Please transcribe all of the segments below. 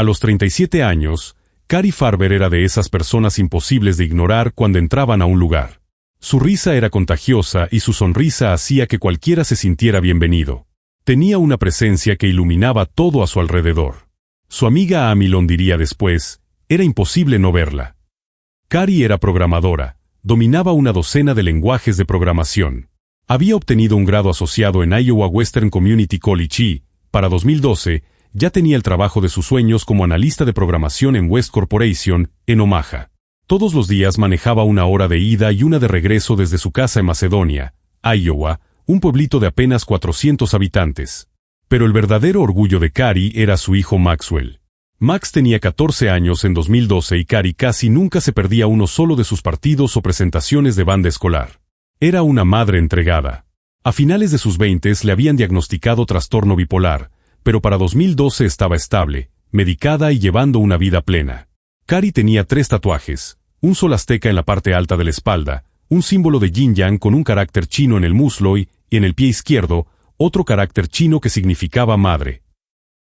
A los 37 años, Cary Farber era de esas personas imposibles de ignorar cuando entraban a un lugar. Su risa era contagiosa y su sonrisa hacía que cualquiera se sintiera bienvenido. Tenía una presencia que iluminaba todo a su alrededor. Su amiga Amy Lon diría después, era imposible no verla. Cary era programadora, dominaba una docena de lenguajes de programación. Había obtenido un grado asociado en Iowa Western Community College y, para 2012, ya tenía el trabajo de sus sueños como analista de programación en West Corporation, en Omaha. Todos los días manejaba 1 hora de ida y 1 de regreso desde su casa en Macedonia, Iowa, un pueblito de apenas 400 habitantes. Pero el verdadero orgullo de Cary era su hijo Maxwell. Max tenía 14 años en 2012 y Cary casi nunca se perdía uno solo de sus partidos o presentaciones de banda escolar. Era una madre entregada. A finales de sus 20s le habían diagnosticado trastorno bipolar, pero para 2012 estaba estable, medicada y llevando una vida plena. Cary tenía 3 tatuajes, un sol azteca en la parte alta de la espalda, un símbolo de yin-yang con un carácter chino en el muslo y, en el pie izquierdo, otro carácter chino que significaba madre.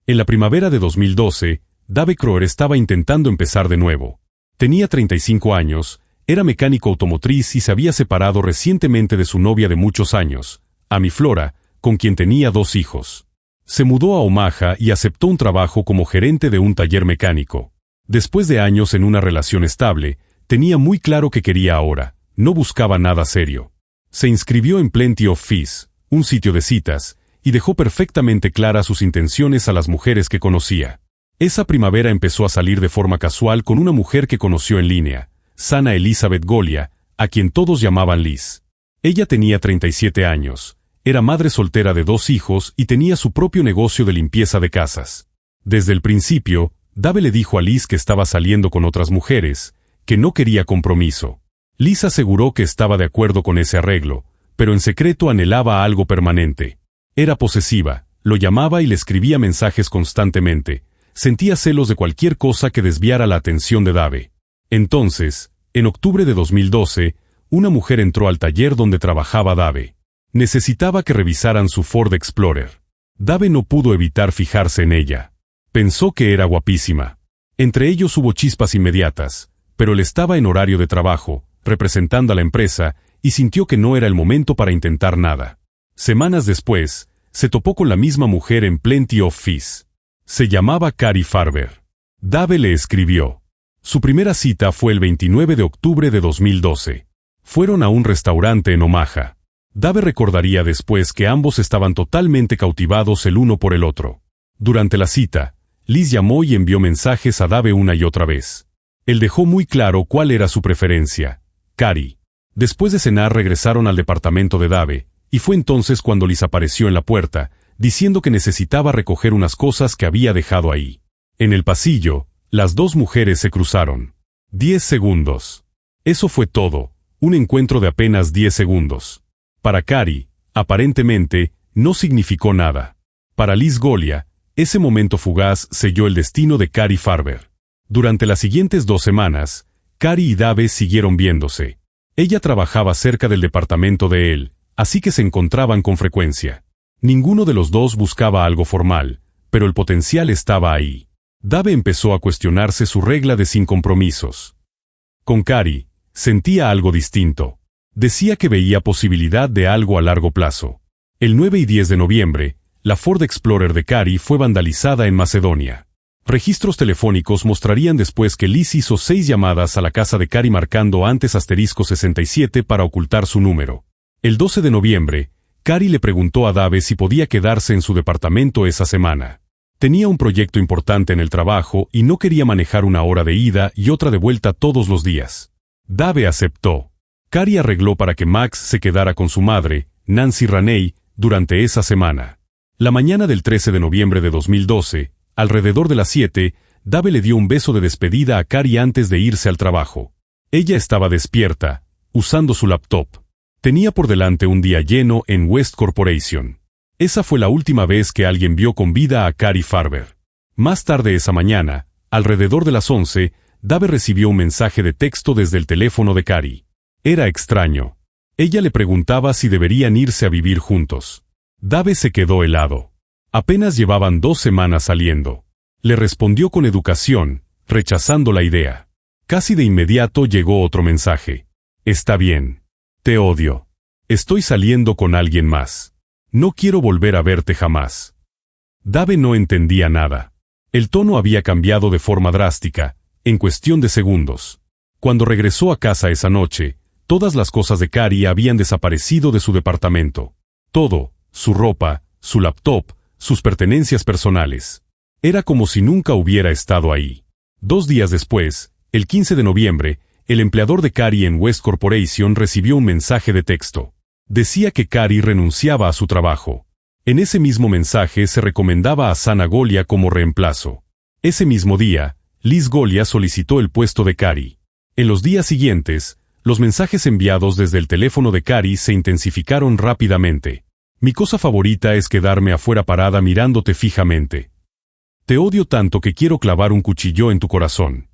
En la primavera de 2012, Dave Kroer estaba intentando empezar de nuevo. Tenía 35 años, era mecánico automotriz y se había separado recientemente de su novia de muchos años, Amy Flora, con quien tenía 2 hijos. Se mudó a Omaha y aceptó un trabajo como gerente de un taller mecánico. Después de años en una relación estable, tenía muy claro que quería ahora, no buscaba nada serio. Se inscribió en Plenty of Fish, un sitio de citas, y dejó perfectamente claras sus intenciones a las mujeres que conocía. Esa primavera empezó a salir de forma casual con una mujer que conoció en línea, Sana Elizabeth Golia, a quien todos llamaban Liz. Ella tenía 37 años, era madre soltera de 2 hijos y tenía su propio negocio de limpieza de casas. Desde el principio, Dave le dijo a Liz que estaba saliendo con otras mujeres, que no quería compromiso. Liz aseguró que estaba de acuerdo con ese arreglo, pero en secreto anhelaba algo permanente. Era posesiva, lo llamaba y le escribía mensajes constantemente. Sentía celos de cualquier cosa que desviara la atención de Dave. Entonces, en octubre de 2012, una mujer entró al taller donde trabajaba Dave. Necesitaba que revisaran su Ford Explorer. Dave no pudo evitar fijarse en ella. Pensó que era guapísima. Entre ellos hubo chispas inmediatas, pero él estaba en horario de trabajo, representando a la empresa, y sintió que no era el momento para intentar nada. Semanas después, se topó con la misma mujer en Plenty of Fish. Se llamaba Cary Farber. Dave le escribió. Su primera cita fue el 29 de octubre de 2012. Fueron a un restaurante en Omaha. Dave recordaría después que ambos estaban totalmente cautivados el uno por el otro. Durante la cita, Liz llamó y envió mensajes a Dave una y otra vez. Él dejó muy claro cuál era su preferencia, Cary. Después de cenar regresaron al departamento de Dave, y fue entonces cuando Liz apareció en la puerta, diciendo que necesitaba recoger unas cosas que había dejado ahí. En el pasillo, las 2 mujeres se cruzaron. 10 segundos. Eso fue todo, un encuentro de apenas 10 segundos. Para Cary, aparentemente, no significó nada. Para Liz Golia, ese momento fugaz selló el destino de Cary Farber. Durante las siguientes 2 semanas, Cary y Dave siguieron viéndose. Ella trabajaba cerca del departamento de él, así que se encontraban con frecuencia. Ninguno de los dos buscaba algo formal, pero el potencial estaba ahí. Dave empezó a cuestionarse su regla de sin compromisos. Con Cary, sentía algo distinto. Decía que veía posibilidad de algo a largo plazo. El 9 y 10 de noviembre, la Ford Explorer de Cary fue vandalizada en Macedonia. Registros telefónicos mostrarían después que Liz hizo 6 llamadas a la casa de Cary marcando antes *67 para ocultar su número. El 12 de noviembre, Cary le preguntó a Dave si podía quedarse en su departamento esa semana. Tenía un proyecto importante en el trabajo y no quería manejar 1 hora de ida y otra de vuelta todos los días. Dave aceptó. Cary arregló para que Max se quedara con su madre, Nancy Raney, durante esa semana. La mañana del 13 de noviembre de 2012, alrededor de las 7, Dave le dio un beso de despedida a Cary antes de irse al trabajo. Ella estaba despierta, usando su laptop. Tenía por delante un día lleno en West Corporation. Esa fue la última vez que alguien vio con vida a Cary Farber. Más tarde esa mañana, alrededor de las 11, Dave recibió un mensaje de texto desde el teléfono de Cary. Era extraño. Ella le preguntaba si deberían irse a vivir juntos. Dave se quedó helado. Apenas llevaban 2 semanas saliendo. Le respondió con educación, rechazando la idea. Casi de inmediato llegó otro mensaje. Está bien. Te odio. Estoy saliendo con alguien más. No quiero volver a verte jamás. Dave no entendía nada. El tono había cambiado de forma drástica, en cuestión de segundos. Cuando regresó a casa esa noche, todas las cosas de Cari habían desaparecido de su departamento. Todo, su ropa, su laptop, sus pertenencias personales. Era como si nunca hubiera estado ahí. 2 días después, el 15 de noviembre, el empleador de Cari en West Corporation recibió un mensaje de texto. Decía que Cari renunciaba a su trabajo. En ese mismo mensaje se recomendaba a Sana Golia como reemplazo. Ese mismo día, Liz Golia solicitó el puesto de Cari. En los días siguientes, los mensajes enviados desde el teléfono de Cari se intensificaron rápidamente. Mi cosa favorita es quedarme afuera parada mirándote fijamente. Te odio tanto que quiero clavar un cuchillo en tu corazón.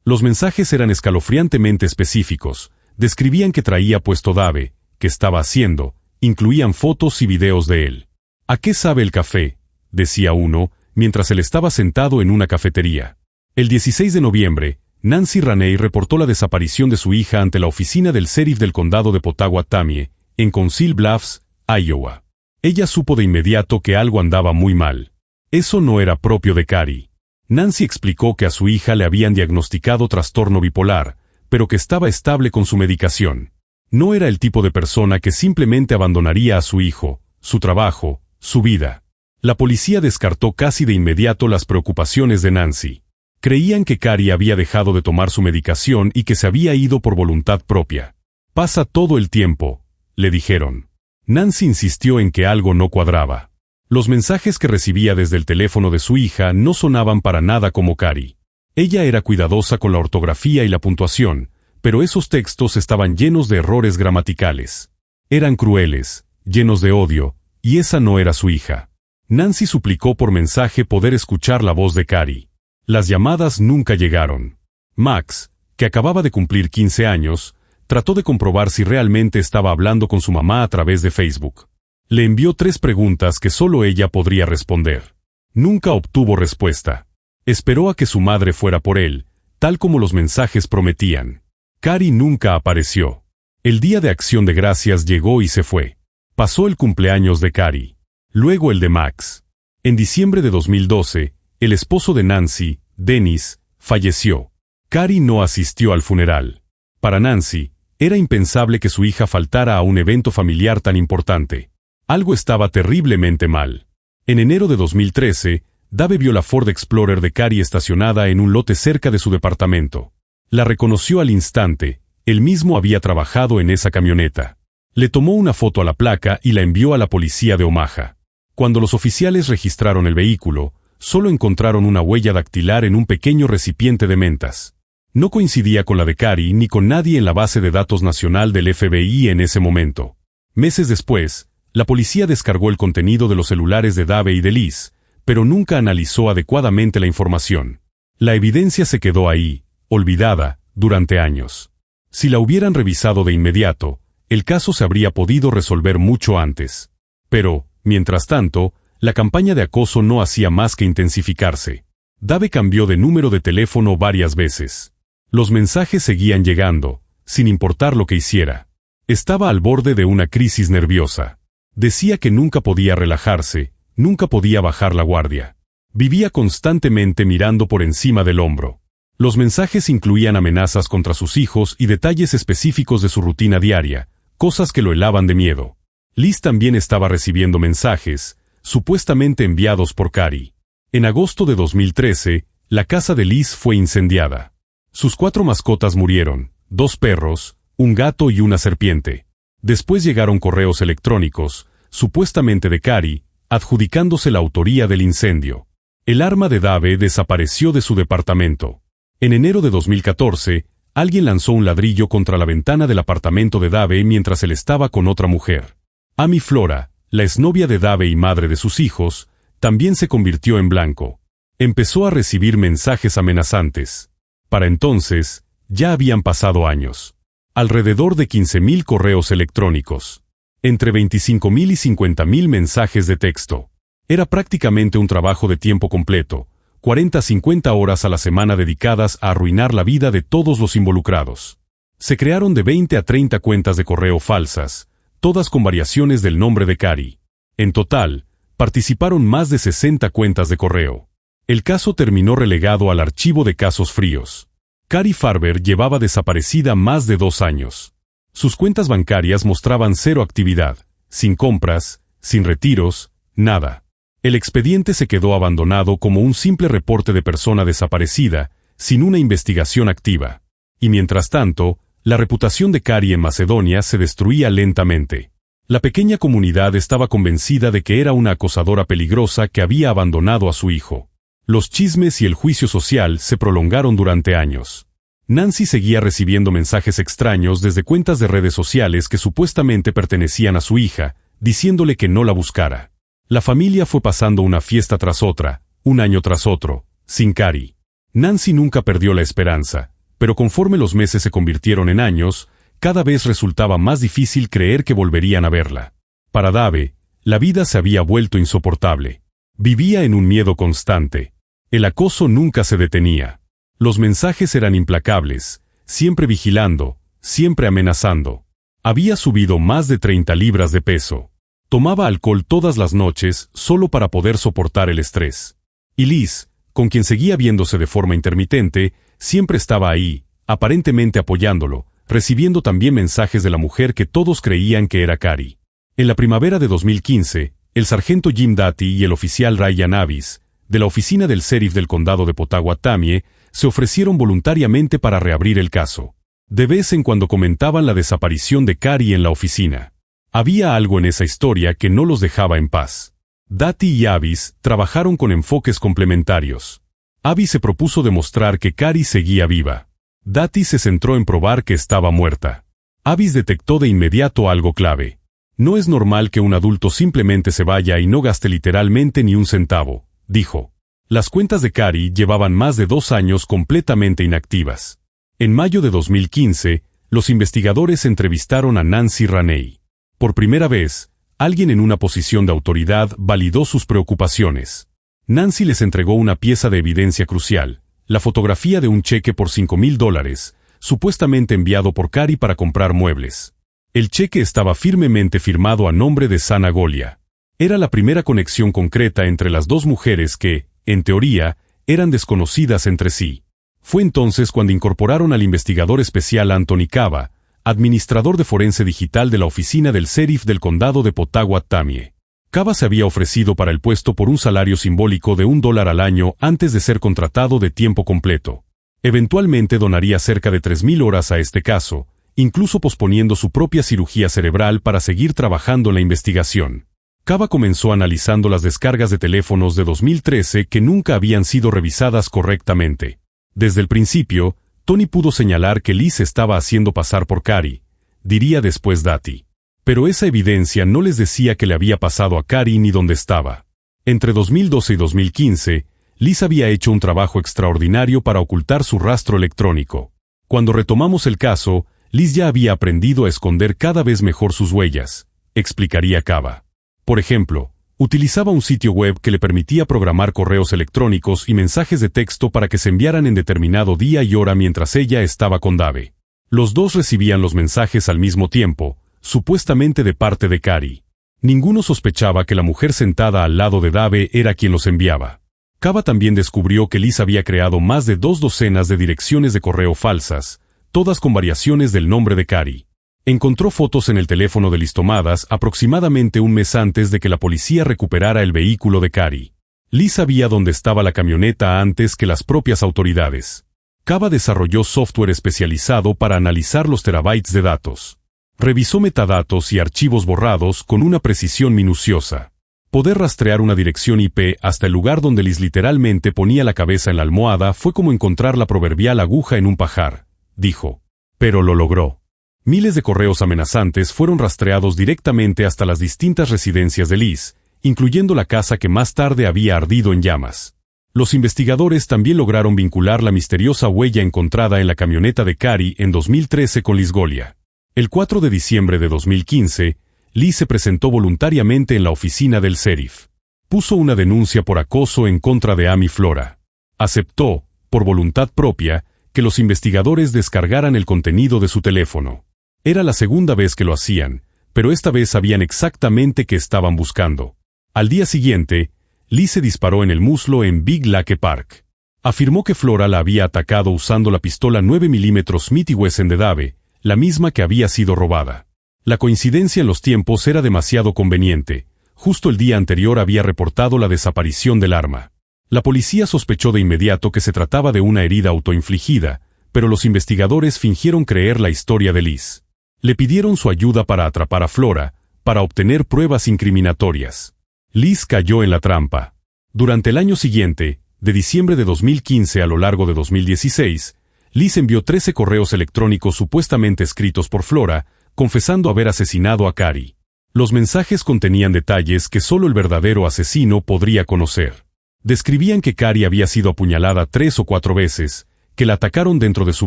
Los mensajes eran escalofriantemente específicos, describían qué traía puesto Dave, qué estaba haciendo, incluían fotos y videos de él. ¿A qué sabe el café?, decía uno, mientras él estaba sentado en una cafetería. El 16 de noviembre, Nancy Raney reportó la desaparición de su hija ante la oficina del sheriff del condado de Pottawatomie, en Council Bluffs, Iowa. Ella supo de inmediato que algo andaba muy mal. Eso no era propio de Cari. Nancy explicó que a su hija le habían diagnosticado trastorno bipolar, pero que estaba estable con su medicación. No era el tipo de persona que simplemente abandonaría a su hijo, su trabajo, su vida. La policía descartó casi de inmediato las preocupaciones de Nancy. Creían que Cari había dejado de tomar su medicación y que se había ido por voluntad propia. Pasa todo el tiempo, le dijeron. Nancy insistió en que algo no cuadraba. Los mensajes que recibía desde el teléfono de su hija no sonaban para nada como Cari. Ella era cuidadosa con la ortografía y la puntuación, pero esos textos estaban llenos de errores gramaticales. Eran crueles, llenos de odio, y esa no era su hija. Nancy suplicó por mensaje poder escuchar la voz de Cari. Las llamadas nunca llegaron. Max, que acababa de cumplir 15 años, trató de comprobar si realmente estaba hablando con su mamá a través de Facebook. Le envió 3 preguntas que solo ella podría responder. Nunca obtuvo respuesta. Esperó a que su madre fuera por él, tal como los mensajes prometían. Cari nunca apareció. El día de Acción de Gracias llegó y se fue. Pasó el cumpleaños de Cari. Luego el de Max. En diciembre de 2012, el esposo de Nancy, Dennis, falleció. Cari no asistió al funeral. Para Nancy, era impensable que su hija faltara a un evento familiar tan importante. Algo estaba terriblemente mal. En enero de 2013, Dave vio la Ford Explorer de Cari estacionada en un lote cerca de su departamento. La reconoció al instante, él mismo había trabajado en esa camioneta. Le tomó una foto a la placa y la envió a la policía de Omaha. Cuando los oficiales registraron el vehículo, solo encontraron una huella dactilar en un pequeño recipiente de mentas. No coincidía con la de Cari ni con nadie en la base de datos nacional del FBI en ese momento. Meses después, la policía descargó el contenido de los celulares de Dave y de Liz, pero nunca analizó adecuadamente la información. La evidencia se quedó ahí, olvidada, durante años. Si la hubieran revisado de inmediato, el caso se habría podido resolver mucho antes. Pero, mientras tanto, la campaña de acoso no hacía más que intensificarse. Dave cambió de número de teléfono varias veces. Los mensajes seguían llegando, sin importar lo que hiciera. Estaba al borde de una crisis nerviosa. Decía que nunca podía relajarse, nunca podía bajar la guardia. Vivía constantemente mirando por encima del hombro. Los mensajes incluían amenazas contra sus hijos y detalles específicos de su rutina diaria, cosas que lo helaban de miedo. Liz también estaba recibiendo mensajes, supuestamente enviados por Cari. En agosto de 2013, la casa de Liz fue incendiada. Sus 4 mascotas murieron, 2 perros, un gato y una serpiente. Después llegaron correos electrónicos, supuestamente de Cari, adjudicándose la autoría del incendio. El arma de Dave desapareció de su departamento. En enero de 2014, alguien lanzó un ladrillo contra la ventana del apartamento de Dave mientras él estaba con otra mujer. Amy Flora, la exnovia de Dave y madre de sus hijos, también se convirtió en blanco. Empezó a recibir mensajes amenazantes. Para entonces, ya habían pasado años. Alrededor de 15,000 correos electrónicos. Entre 25,000 y 50,000 mensajes de texto. Era prácticamente un trabajo de tiempo completo, 40 a 50 horas a la semana dedicadas a arruinar la vida de todos los involucrados. Se crearon de 20 a 30 cuentas de correo falsas, todas con variaciones del nombre de Cari. En total, participaron más de 60 cuentas de correo. El caso terminó relegado al archivo de casos fríos. Cari Farber llevaba desaparecida más de 2 años. Sus cuentas bancarias mostraban cero actividad, sin compras, sin retiros, nada. El expediente se quedó abandonado como un simple reporte de persona desaparecida, sin una investigación activa. Y mientras tanto, la reputación de Cari en Macedonia se destruía lentamente. La pequeña comunidad estaba convencida de que era una acosadora peligrosa que había abandonado a su hijo. Los chismes y el juicio social se prolongaron durante años. Nancy seguía recibiendo mensajes extraños desde cuentas de redes sociales que supuestamente pertenecían a su hija, diciéndole que no la buscara. La familia fue pasando una fiesta tras otra, un año tras otro, sin Cari. Nancy nunca perdió la esperanza, pero conforme los meses se convirtieron en años, cada vez resultaba más difícil creer que volverían a verla. Para Dave, la vida se había vuelto insoportable. Vivía en un miedo constante. El acoso nunca se detenía. Los mensajes eran implacables, siempre vigilando, siempre amenazando. Había subido más de 30 libras de peso. Tomaba alcohol todas las noches solo para poder soportar el estrés. Y Liz, con quien seguía viéndose de forma intermitente, siempre estaba ahí, aparentemente apoyándolo, recibiendo también mensajes de la mujer que todos creían que era Cari. En la primavera de 2015, el sargento Jim Dati y el oficial Ryan Avis, de la oficina del sheriff del condado de Pottawatomie, se ofrecieron voluntariamente para reabrir el caso. De vez en cuando comentaban la desaparición de Cari en la oficina. Había algo en esa historia que no los dejaba en paz. Dati y Avis trabajaron con enfoques complementarios. Avis se propuso demostrar que Cari seguía viva. Dati se centró en probar que estaba muerta. Avis detectó de inmediato algo clave. No es normal que un adulto simplemente se vaya y no gaste literalmente ni un centavo, dijo. Las cuentas de Cari llevaban más de 2 años completamente inactivas. En mayo de 2015, los investigadores entrevistaron a Nancy Raney. Por primera vez, alguien en una posición de autoridad validó sus preocupaciones. Nancy les entregó una pieza de evidencia crucial, la fotografía de un cheque por $5,000, supuestamente enviado por Cari para comprar muebles. El cheque estaba firmemente firmado a nombre de Sana Golia. Era la primera conexión concreta entre las dos mujeres que, en teoría, eran desconocidas entre sí. Fue entonces cuando incorporaron al investigador especial Anthony Cava, administrador de forense digital de la oficina del sheriff del condado de Pottawatomie. Cava se había ofrecido para el puesto por un salario simbólico de $1 al año antes de ser contratado de tiempo completo. Eventualmente donaría cerca de 3,000 horas a este caso, incluso posponiendo su propia cirugía cerebral para seguir trabajando en la investigación. Cava comenzó analizando las descargas de teléfonos de 2013 que nunca habían sido revisadas correctamente. Desde el principio, Tony pudo señalar que Liz estaba haciendo pasar por Cari, diría después Dati. Pero esa evidencia no les decía qué le había pasado a Cari ni dónde estaba. Entre 2012 y 2015, Liz había hecho un trabajo extraordinario para ocultar su rastro electrónico. Cuando retomamos el caso, Liz ya había aprendido a esconder cada vez mejor sus huellas, explicaría Cava. Por ejemplo, utilizaba un sitio web que le permitía programar correos electrónicos y mensajes de texto para que se enviaran en determinado día y hora mientras ella estaba con Dave. Los dos recibían los mensajes al mismo tiempo, supuestamente de parte de Cari. Ninguno sospechaba que la mujer sentada al lado de Dave era quien los enviaba. Cava también descubrió que Liz había creado más de 2 docenas de direcciones de correo falsas, todas con variaciones del nombre de Cari. Encontró fotos en el teléfono de Liz tomadas aproximadamente un mes antes de que la policía recuperara el vehículo de Cari. Liz sabía dónde estaba la camioneta antes que las propias autoridades. Cava desarrolló software especializado para analizar los terabytes de datos. Revisó metadatos y archivos borrados con una precisión minuciosa. Poder rastrear una dirección IP hasta el lugar donde Liz literalmente ponía la cabeza en la almohada fue como encontrar la proverbial aguja en un pajar, dijo. Pero lo logró. Miles de correos amenazantes fueron rastreados directamente hasta las distintas residencias de Liz, incluyendo la casa que más tarde había ardido en llamas. Los investigadores también lograron vincular la misteriosa huella encontrada en la camioneta de Cari en 2013 con Liz Golia. El 4 de diciembre de 2015, Liz se presentó voluntariamente en la oficina del sheriff. Puso una denuncia por acoso en contra de Amy Flora. Aceptó, por voluntad propia, que los investigadores descargaran el contenido de su teléfono. Era la segunda vez que lo hacían, pero esta vez sabían exactamente qué estaban buscando. Al día siguiente, Liz se disparó en el muslo en Big Lake Park. Afirmó que Flora la había atacado usando la pistola 9 mm Smith & Wesson de Dave, la misma que había sido robada. La coincidencia en los tiempos era demasiado conveniente. Justo el día anterior había reportado la desaparición del arma. La policía sospechó de inmediato que se trataba de una herida autoinfligida, pero los investigadores fingieron creer la historia de Liz. Le pidieron su ayuda para atrapar a Flora, para obtener pruebas incriminatorias. Liz cayó en la trampa. Durante el año siguiente, de diciembre de 2015 a lo largo de 2016, Liz envió 13 correos electrónicos supuestamente escritos por Flora, confesando haber asesinado a Cari. Los mensajes contenían detalles que solo el verdadero asesino podría conocer. Describían que Cari había sido apuñalada 3 o 4 veces, que la atacaron dentro de su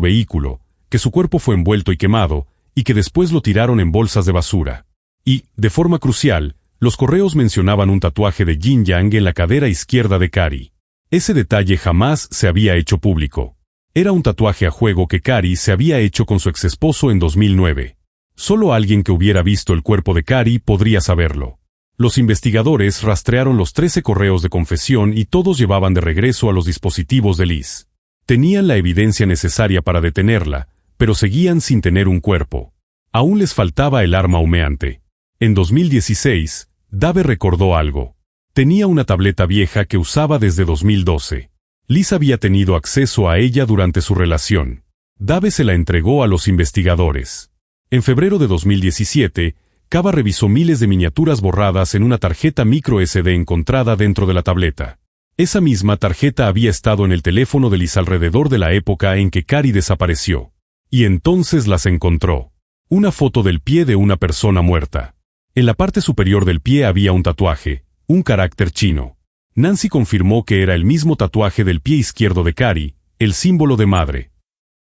vehículo, que su cuerpo fue envuelto y quemado, y que después lo tiraron en bolsas de basura. Y, de forma crucial, los correos mencionaban un tatuaje de yin yang en la cadera izquierda de Cari. Ese detalle jamás se había hecho público. Era un tatuaje a juego que Cari se había hecho con su exesposo en 2009. Solo alguien que hubiera visto el cuerpo de Cari podría saberlo. Los investigadores rastrearon los 13 correos de confesión y todos llevaban de regreso a los dispositivos de Liz. Tenían la evidencia necesaria para detenerla, pero seguían sin tener un cuerpo. Aún les faltaba el arma humeante. En 2016, Dave recordó algo. Tenía una tableta vieja que usaba desde 2012. Liz había tenido acceso a ella durante su relación. Dave se la entregó a los investigadores. En febrero de 2017, Cava revisó miles de miniaturas borradas en una tarjeta micro SD encontrada dentro de la tableta. Esa misma tarjeta había estado en el teléfono de Liz alrededor de la época en que Cari desapareció. Y entonces las encontró. Una foto del pie de una persona muerta. En la parte superior del pie había un tatuaje, un carácter chino. Nancy confirmó que era el mismo tatuaje del pie izquierdo de Cari, el símbolo de madre.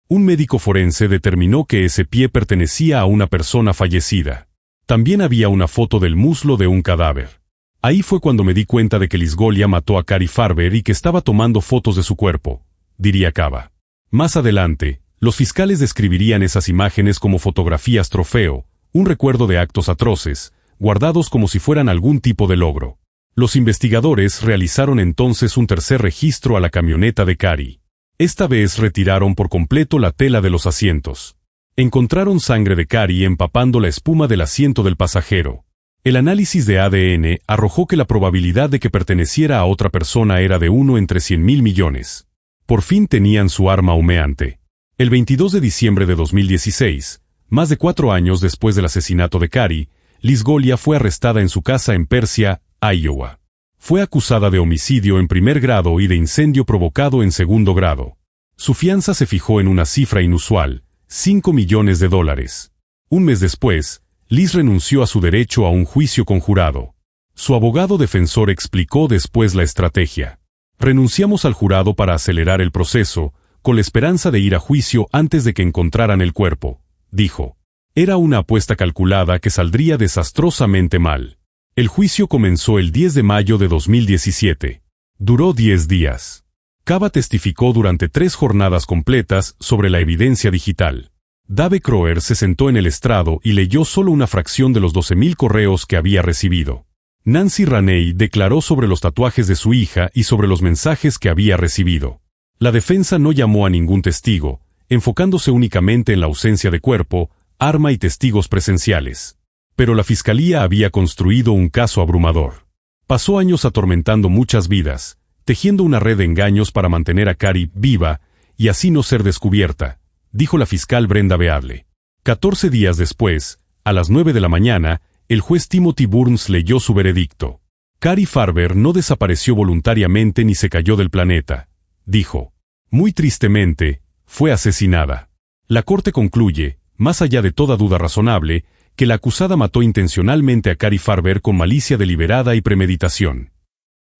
Un médico forense determinó que ese pie pertenecía a una persona fallecida. También había una foto del muslo de un cadáver. Ahí fue cuando me di cuenta de que Liz Golia mató a Cari Farber y que estaba tomando fotos de su cuerpo, diría Cava. Más adelante, los fiscales describirían esas imágenes como fotografías trofeo, un recuerdo de actos atroces, guardados como si fueran algún tipo de logro. Los investigadores realizaron entonces un tercer registro a la camioneta de Cari. Esta vez retiraron por completo la tela de los asientos. Encontraron sangre de Cari empapando la espuma del asiento del pasajero. El análisis de ADN arrojó que la probabilidad de que perteneciera a otra persona era de 1 entre 100.000 millones. Por fin tenían su arma humeante. El 22 de diciembre de 2016, más de 4 años después del asesinato de Cari, Liz Golia fue arrestada en su casa en Persia, Iowa. Fue acusada de homicidio en primer grado y de incendio provocado en segundo grado. Su fianza se fijó en una cifra inusual, $5 millones. Un mes después, Liz renunció a su derecho a un juicio conjurado. Su abogado defensor explicó después la estrategia. Renunciamos al jurado para acelerar el proceso, con la esperanza de ir a juicio antes de que encontraran el cuerpo, dijo. Era una apuesta calculada que saldría desastrosamente mal. El juicio comenzó el 10 de mayo de 2017. Duró 10 días. Cava testificó durante 3 jornadas completas sobre la evidencia digital. Dave Croer se sentó en el estrado y leyó solo una fracción de los 12.000 correos que había recibido. Nancy Raney declaró sobre los tatuajes de su hija y sobre los mensajes que había recibido. La defensa no llamó a ningún testigo, enfocándose únicamente en la ausencia de cuerpo, arma y testigos presenciales. Pero la fiscalía había construido un caso abrumador. Pasó años atormentando muchas vidas, tejiendo una red de engaños para mantener a Cari viva y así no ser descubierta, dijo la fiscal Brenda Beadle. 14 días después, a las 9 de la mañana, el juez Timothy Burns leyó su veredicto. Cari Farber no desapareció voluntariamente ni se cayó del planeta, dijo. Muy tristemente, fue asesinada. La corte concluye, más allá de toda duda razonable, que la acusada mató intencionalmente a Cari Farber con malicia deliberada y premeditación.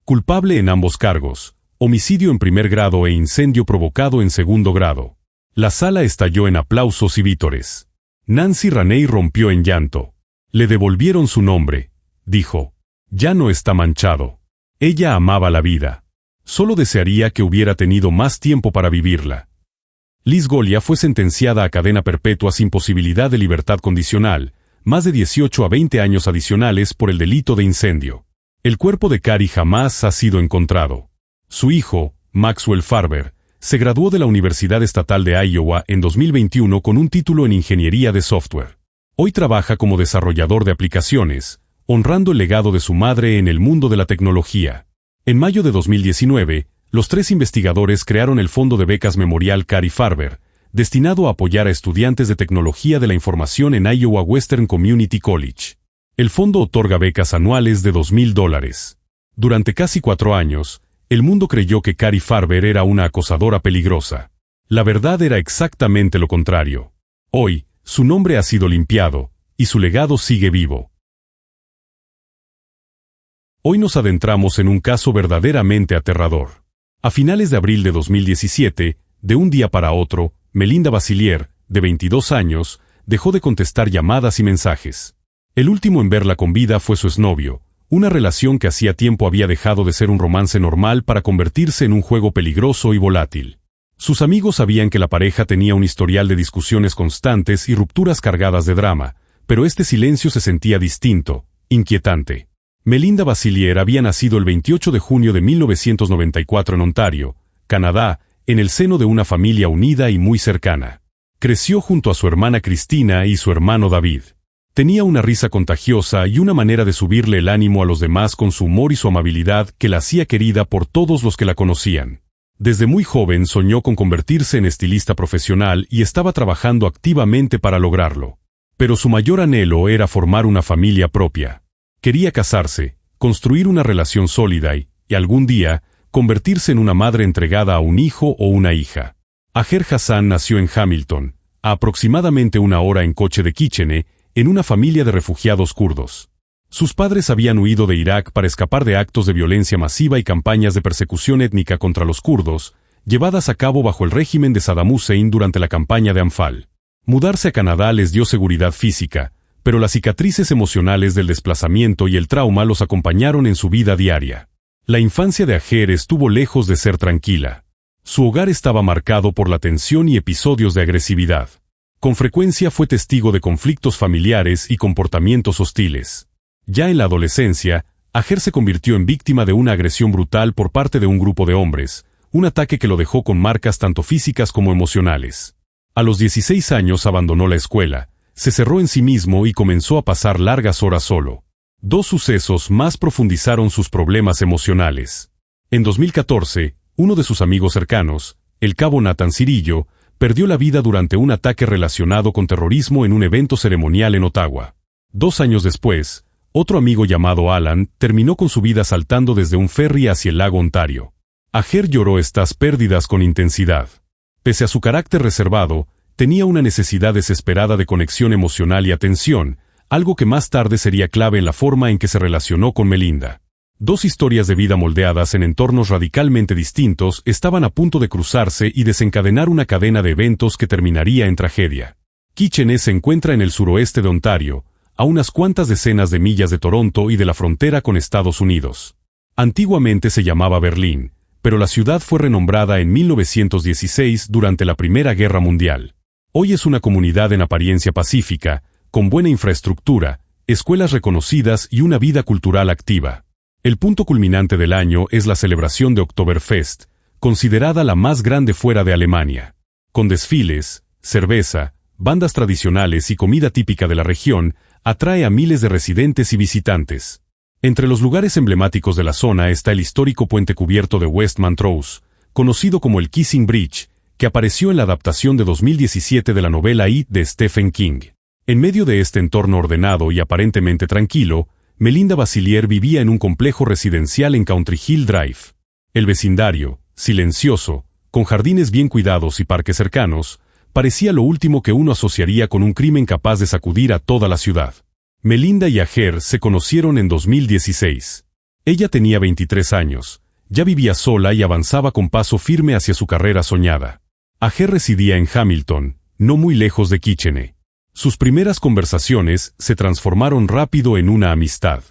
Culpable en ambos cargos, homicidio en primer grado e incendio provocado en segundo grado. La sala estalló en aplausos y vítores. Nancy Raney rompió en llanto. Le devolvieron su nombre, dijo. Ya no está manchado. Ella amaba la vida. Solo desearía que hubiera tenido más tiempo para vivirla. Liz Golia fue sentenciada a cadena perpetua sin posibilidad de libertad condicional, más de 18 a 20 años adicionales por el delito de incendio. El cuerpo de Cari jamás ha sido encontrado. Su hijo, Maxwell Farber, se graduó de la Universidad Estatal de Iowa en 2021 con un título en Ingeniería de Software. Hoy trabaja como desarrollador de aplicaciones, honrando el legado de su madre en el mundo de la tecnología. En mayo de 2019, los 3 investigadores crearon el Fondo de Becas Memorial Cari Farber, destinado a apoyar a estudiantes de tecnología de la información en Iowa Western Community College. El fondo otorga becas anuales de $2,000. Durante casi 4 años, el mundo creyó que Cari Farber era una acosadora peligrosa. La verdad era exactamente lo contrario. Hoy, su nombre ha sido limpiado, y su legado sigue vivo. Hoy nos adentramos en un caso verdaderamente aterrador. A finales de abril de 2017, de un día para otro, Melinda Vasilier, de 22 años, dejó de contestar llamadas y mensajes. El último en verla con vida fue su exnovio, una relación que hacía tiempo había dejado de ser un romance normal para convertirse en un juego peligroso y volátil. Sus amigos sabían que la pareja tenía un historial de discusiones constantes y rupturas cargadas de drama, pero este silencio se sentía distinto, inquietante. Melinda Vasilier había nacido el 28 de junio de 1994 en Ontario, Canadá, en el seno de una familia unida y muy cercana. Creció junto a su hermana Cristina y su hermano David. Tenía una risa contagiosa y una manera de subirle el ánimo a los demás con su humor y su amabilidad que la hacía querida por todos los que la conocían. Desde muy joven soñó con convertirse en estilista profesional y estaba trabajando activamente para lograrlo. Pero su mayor anhelo era formar una familia propia. Quería casarse, construir una relación sólida y, algún día, convertirse en una madre entregada a un hijo o una hija. Aher Hassan nació en Hamilton, a aproximadamente 1 hora en coche de Kitchener, en una familia de refugiados kurdos. Sus padres habían huido de Irak para escapar de actos de violencia masiva y campañas de persecución étnica contra los kurdos, llevadas a cabo bajo el régimen de Saddam Hussein durante la campaña de Anfal. Mudarse a Canadá les dio seguridad física, pero las cicatrices emocionales del desplazamiento y el trauma los acompañaron en su vida diaria. La infancia de Aher estuvo lejos de ser tranquila. Su hogar estaba marcado por la tensión y episodios de agresividad. Con frecuencia fue testigo de conflictos familiares y comportamientos hostiles. Ya en la adolescencia, Aher se convirtió en víctima de una agresión brutal por parte de un grupo de hombres, un ataque que lo dejó con marcas tanto físicas como emocionales. A los 16 años abandonó la escuela, se cerró en sí mismo y comenzó a pasar largas horas solo. 2 sucesos más profundizaron sus problemas emocionales. En 2014, uno de sus amigos cercanos, el cabo Nathan Cirillo, perdió la vida durante un ataque relacionado con terrorismo en un evento ceremonial en Ottawa. 2 años después, otro amigo llamado Alan terminó con su vida saltando desde un ferry hacia el lago Ontario. Aher lloró estas pérdidas con intensidad. Pese a su carácter reservado, tenía una necesidad desesperada de conexión emocional y atención, algo que más tarde sería clave en la forma en que se relacionó con Melinda. 2 historias de vida moldeadas en entornos radicalmente distintos estaban a punto de cruzarse y desencadenar una cadena de eventos que terminaría en tragedia. Kitchener se encuentra en el suroeste de Ontario, a unas cuantas decenas de millas de Toronto y de la frontera con Estados Unidos. Antiguamente se llamaba Berlín, pero la ciudad fue renombrada en 1916 durante la Primera Guerra Mundial. Hoy es una comunidad en apariencia pacífica, con buena infraestructura, escuelas reconocidas y una vida cultural activa. El punto culminante del año es la celebración de Oktoberfest, considerada la más grande fuera de Alemania. Con desfiles, cerveza, bandas tradicionales y comida típica de la región, atrae a miles de residentes y visitantes. Entre los lugares emblemáticos de la zona está el histórico puente cubierto de West Montrose, conocido como el Kissing Bridge, que apareció en la adaptación de 2017 de la novela It de Stephen King. En medio de este entorno ordenado y aparentemente tranquilo, Melinda Vasilier vivía en un complejo residencial en Country Hill Drive. El vecindario, silencioso, con jardines bien cuidados y parques cercanos, parecía lo último que uno asociaría con un crimen capaz de sacudir a toda la ciudad. Melinda y Aher se conocieron en 2016. Ella tenía 23 años, ya vivía sola y avanzaba con paso firme hacia su carrera soñada. Aher residía en Hamilton, no muy lejos de Kitchener. Sus primeras conversaciones se transformaron rápido en una amistad.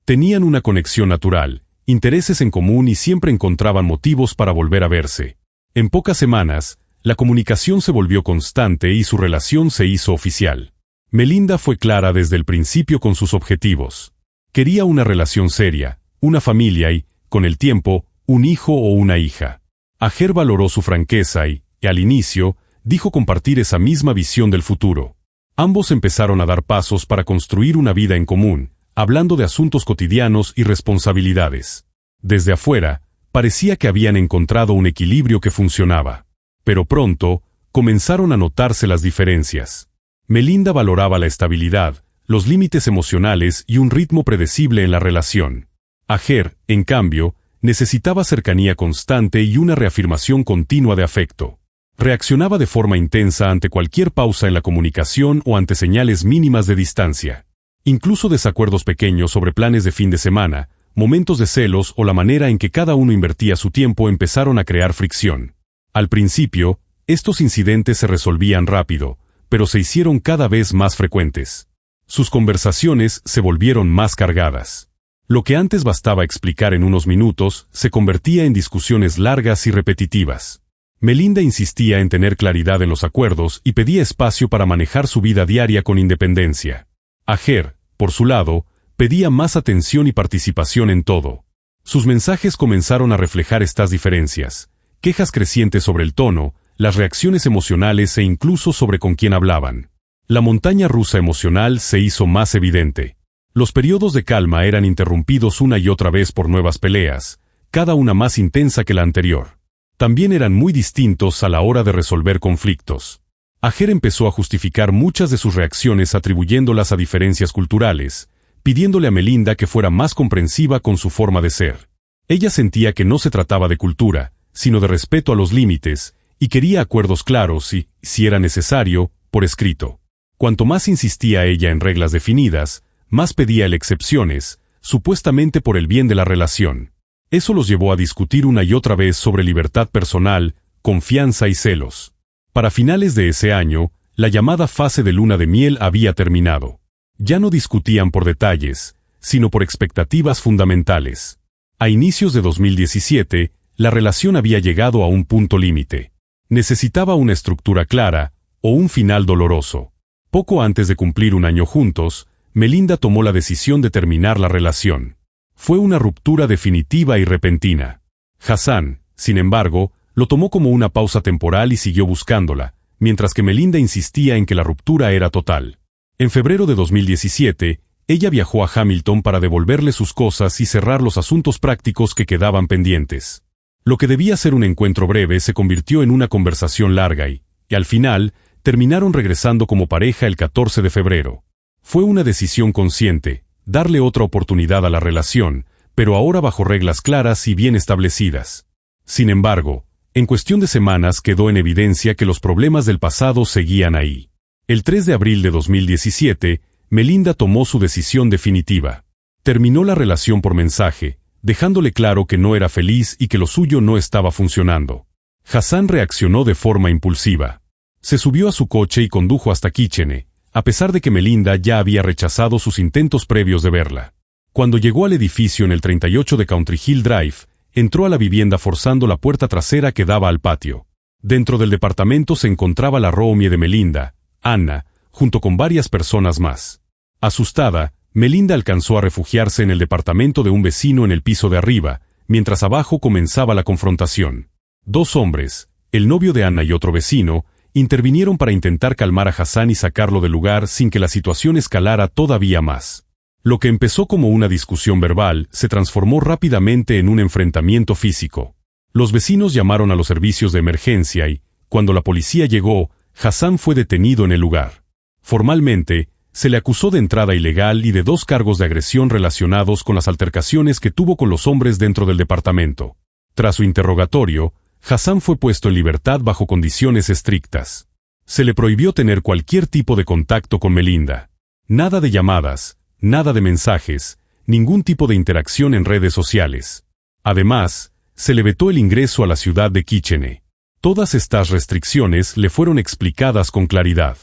Tenían una conexión natural, intereses en común y siempre encontraban motivos para volver a verse. En pocas semanas, la comunicación se volvió constante y su relación se hizo oficial. Melinda fue clara desde el principio con sus objetivos. Quería una relación seria, una familia y, con el tiempo, un hijo o una hija. Ajer valoró su franqueza y, al inicio, dijo compartir esa misma visión del futuro. Ambos empezaron a dar pasos para construir una vida en común, hablando de asuntos cotidianos y responsabilidades. Desde afuera, parecía que habían encontrado un equilibrio que funcionaba. Pero pronto, comenzaron a notarse las diferencias. Melinda valoraba la estabilidad, los límites emocionales y un ritmo predecible en la relación. Ajer, en cambio, necesitaba cercanía constante y una reafirmación continua de afecto. Reaccionaba de forma intensa ante cualquier pausa en la comunicación o ante señales mínimas de distancia. Incluso desacuerdos pequeños sobre planes de fin de semana, momentos de celos o la manera en que cada uno invertía su tiempo empezaron a crear fricción. Al principio, estos incidentes se resolvían rápido, pero se hicieron cada vez más frecuentes. Sus conversaciones se volvieron más cargadas. Lo que antes bastaba explicar en unos minutos, se convertía en discusiones largas y repetitivas. Melinda insistía en tener claridad en los acuerdos y pedía espacio para manejar su vida diaria con independencia. Ajer, por su lado, pedía más atención y participación en todo. Sus mensajes comenzaron a reflejar estas diferencias, quejas crecientes sobre el tono, las reacciones emocionales e incluso sobre con quién hablaban. La montaña rusa emocional se hizo más evidente. Los periodos de calma eran interrumpidos una y otra vez por nuevas peleas, cada una más intensa que la anterior. También eran muy distintos a la hora de resolver conflictos. Ajer empezó a justificar muchas de sus reacciones atribuyéndolas a diferencias culturales, pidiéndole a Melinda que fuera más comprensiva con su forma de ser. Ella sentía que no se trataba de cultura, sino de respeto a los límites, y quería acuerdos claros y, si era necesario, por escrito. Cuanto más insistía ella en reglas definidas, más pedía él excepciones, supuestamente por el bien de la relación. Eso los llevó a discutir una y otra vez sobre libertad personal, confianza y celos. Para finales de ese año, la llamada fase de luna de miel había terminado. Ya no discutían por detalles, sino por expectativas fundamentales. A inicios de 2017, la relación había llegado a un punto límite. Necesitaba una estructura clara, o un final doloroso. Poco antes de cumplir un año juntos, Melinda tomó la decisión de terminar la relación. Fue una ruptura definitiva y repentina. Hassan, sin embargo, lo tomó como una pausa temporal y siguió buscándola, mientras que Melinda insistía en que la ruptura era total. En febrero de 2017, ella viajó a Hamilton para devolverle sus cosas y cerrar los asuntos prácticos que quedaban pendientes. Lo que debía ser un encuentro breve se convirtió en una conversación larga y al final, terminaron regresando como pareja el 14 de febrero. Fue una decisión consciente, darle otra oportunidad a la relación, pero ahora bajo reglas claras y bien establecidas. Sin embargo, en cuestión de semanas quedó en evidencia que los problemas del pasado seguían ahí. El 3 de abril de 2017, Melinda tomó su decisión definitiva. Terminó la relación por mensaje, dejándole claro que no era feliz y que lo suyo no estaba funcionando. Hassan reaccionó de forma impulsiva. Se subió a su coche y condujo hasta Kitchener, a pesar de que Melinda ya había rechazado sus intentos previos de verla. Cuando llegó al edificio en el 38 de Country Hill Drive, entró a la vivienda forzando la puerta trasera que daba al patio. Dentro del departamento se encontraba la roomie de Melinda, Anna, junto con varias personas más. Asustada, Melinda alcanzó a refugiarse en el departamento de un vecino en el piso de arriba, mientras abajo comenzaba la confrontación. Dos hombres, el novio de Anna y otro vecino, intervinieron para intentar calmar a Hassan y sacarlo del lugar sin que la situación escalara todavía más. Lo que empezó como una discusión verbal se transformó rápidamente en un enfrentamiento físico. Los vecinos llamaron a los servicios de emergencia y, cuando la policía llegó, Hassan fue detenido en el lugar. Formalmente, se le acusó de entrada ilegal y de 2 cargos de agresión relacionados con las altercaciones que tuvo con los hombres dentro del departamento. Tras su interrogatorio, Hassan fue puesto en libertad bajo condiciones estrictas. Se le prohibió tener cualquier tipo de contacto con Melinda. Nada de llamadas, nada de mensajes, ningún tipo de interacción en redes sociales. Además, se le vetó el ingreso a la ciudad de Kitchener. Todas estas restricciones le fueron explicadas con claridad.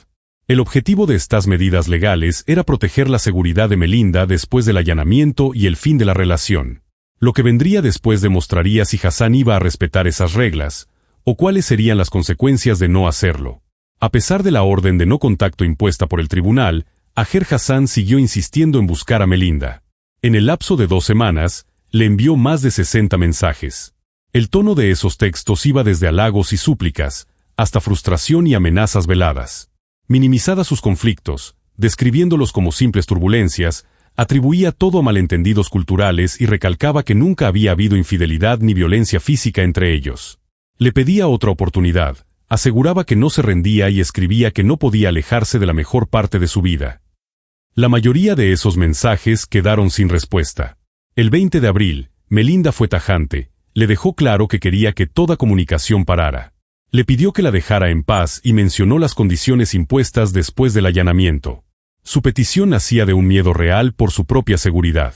El objetivo de estas medidas legales era proteger la seguridad de Melinda después del allanamiento y el fin de la relación. Lo que vendría después demostraría si Hassan iba a respetar esas reglas, o cuáles serían las consecuencias de no hacerlo. A pesar de la orden de no contacto impuesta por el tribunal, Aher Hassan siguió insistiendo en buscar a Melinda. En el lapso de 2 semanas, le envió más de 60 mensajes. El tono de esos textos iba desde halagos y súplicas, hasta frustración y amenazas veladas. Minimizaba sus conflictos, describiéndolos como simples turbulencias, atribuía todo a malentendidos culturales y recalcaba que nunca había habido infidelidad ni violencia física entre ellos. Le pedía otra oportunidad, aseguraba que no se rendía y escribía que no podía alejarse de la mejor parte de su vida. La mayoría de esos mensajes quedaron sin respuesta. El 20 de abril, Melinda fue tajante, le dejó claro que quería que toda comunicación parara. Le pidió que la dejara en paz y mencionó las condiciones impuestas después del allanamiento. Su petición nacía de un miedo real por su propia seguridad.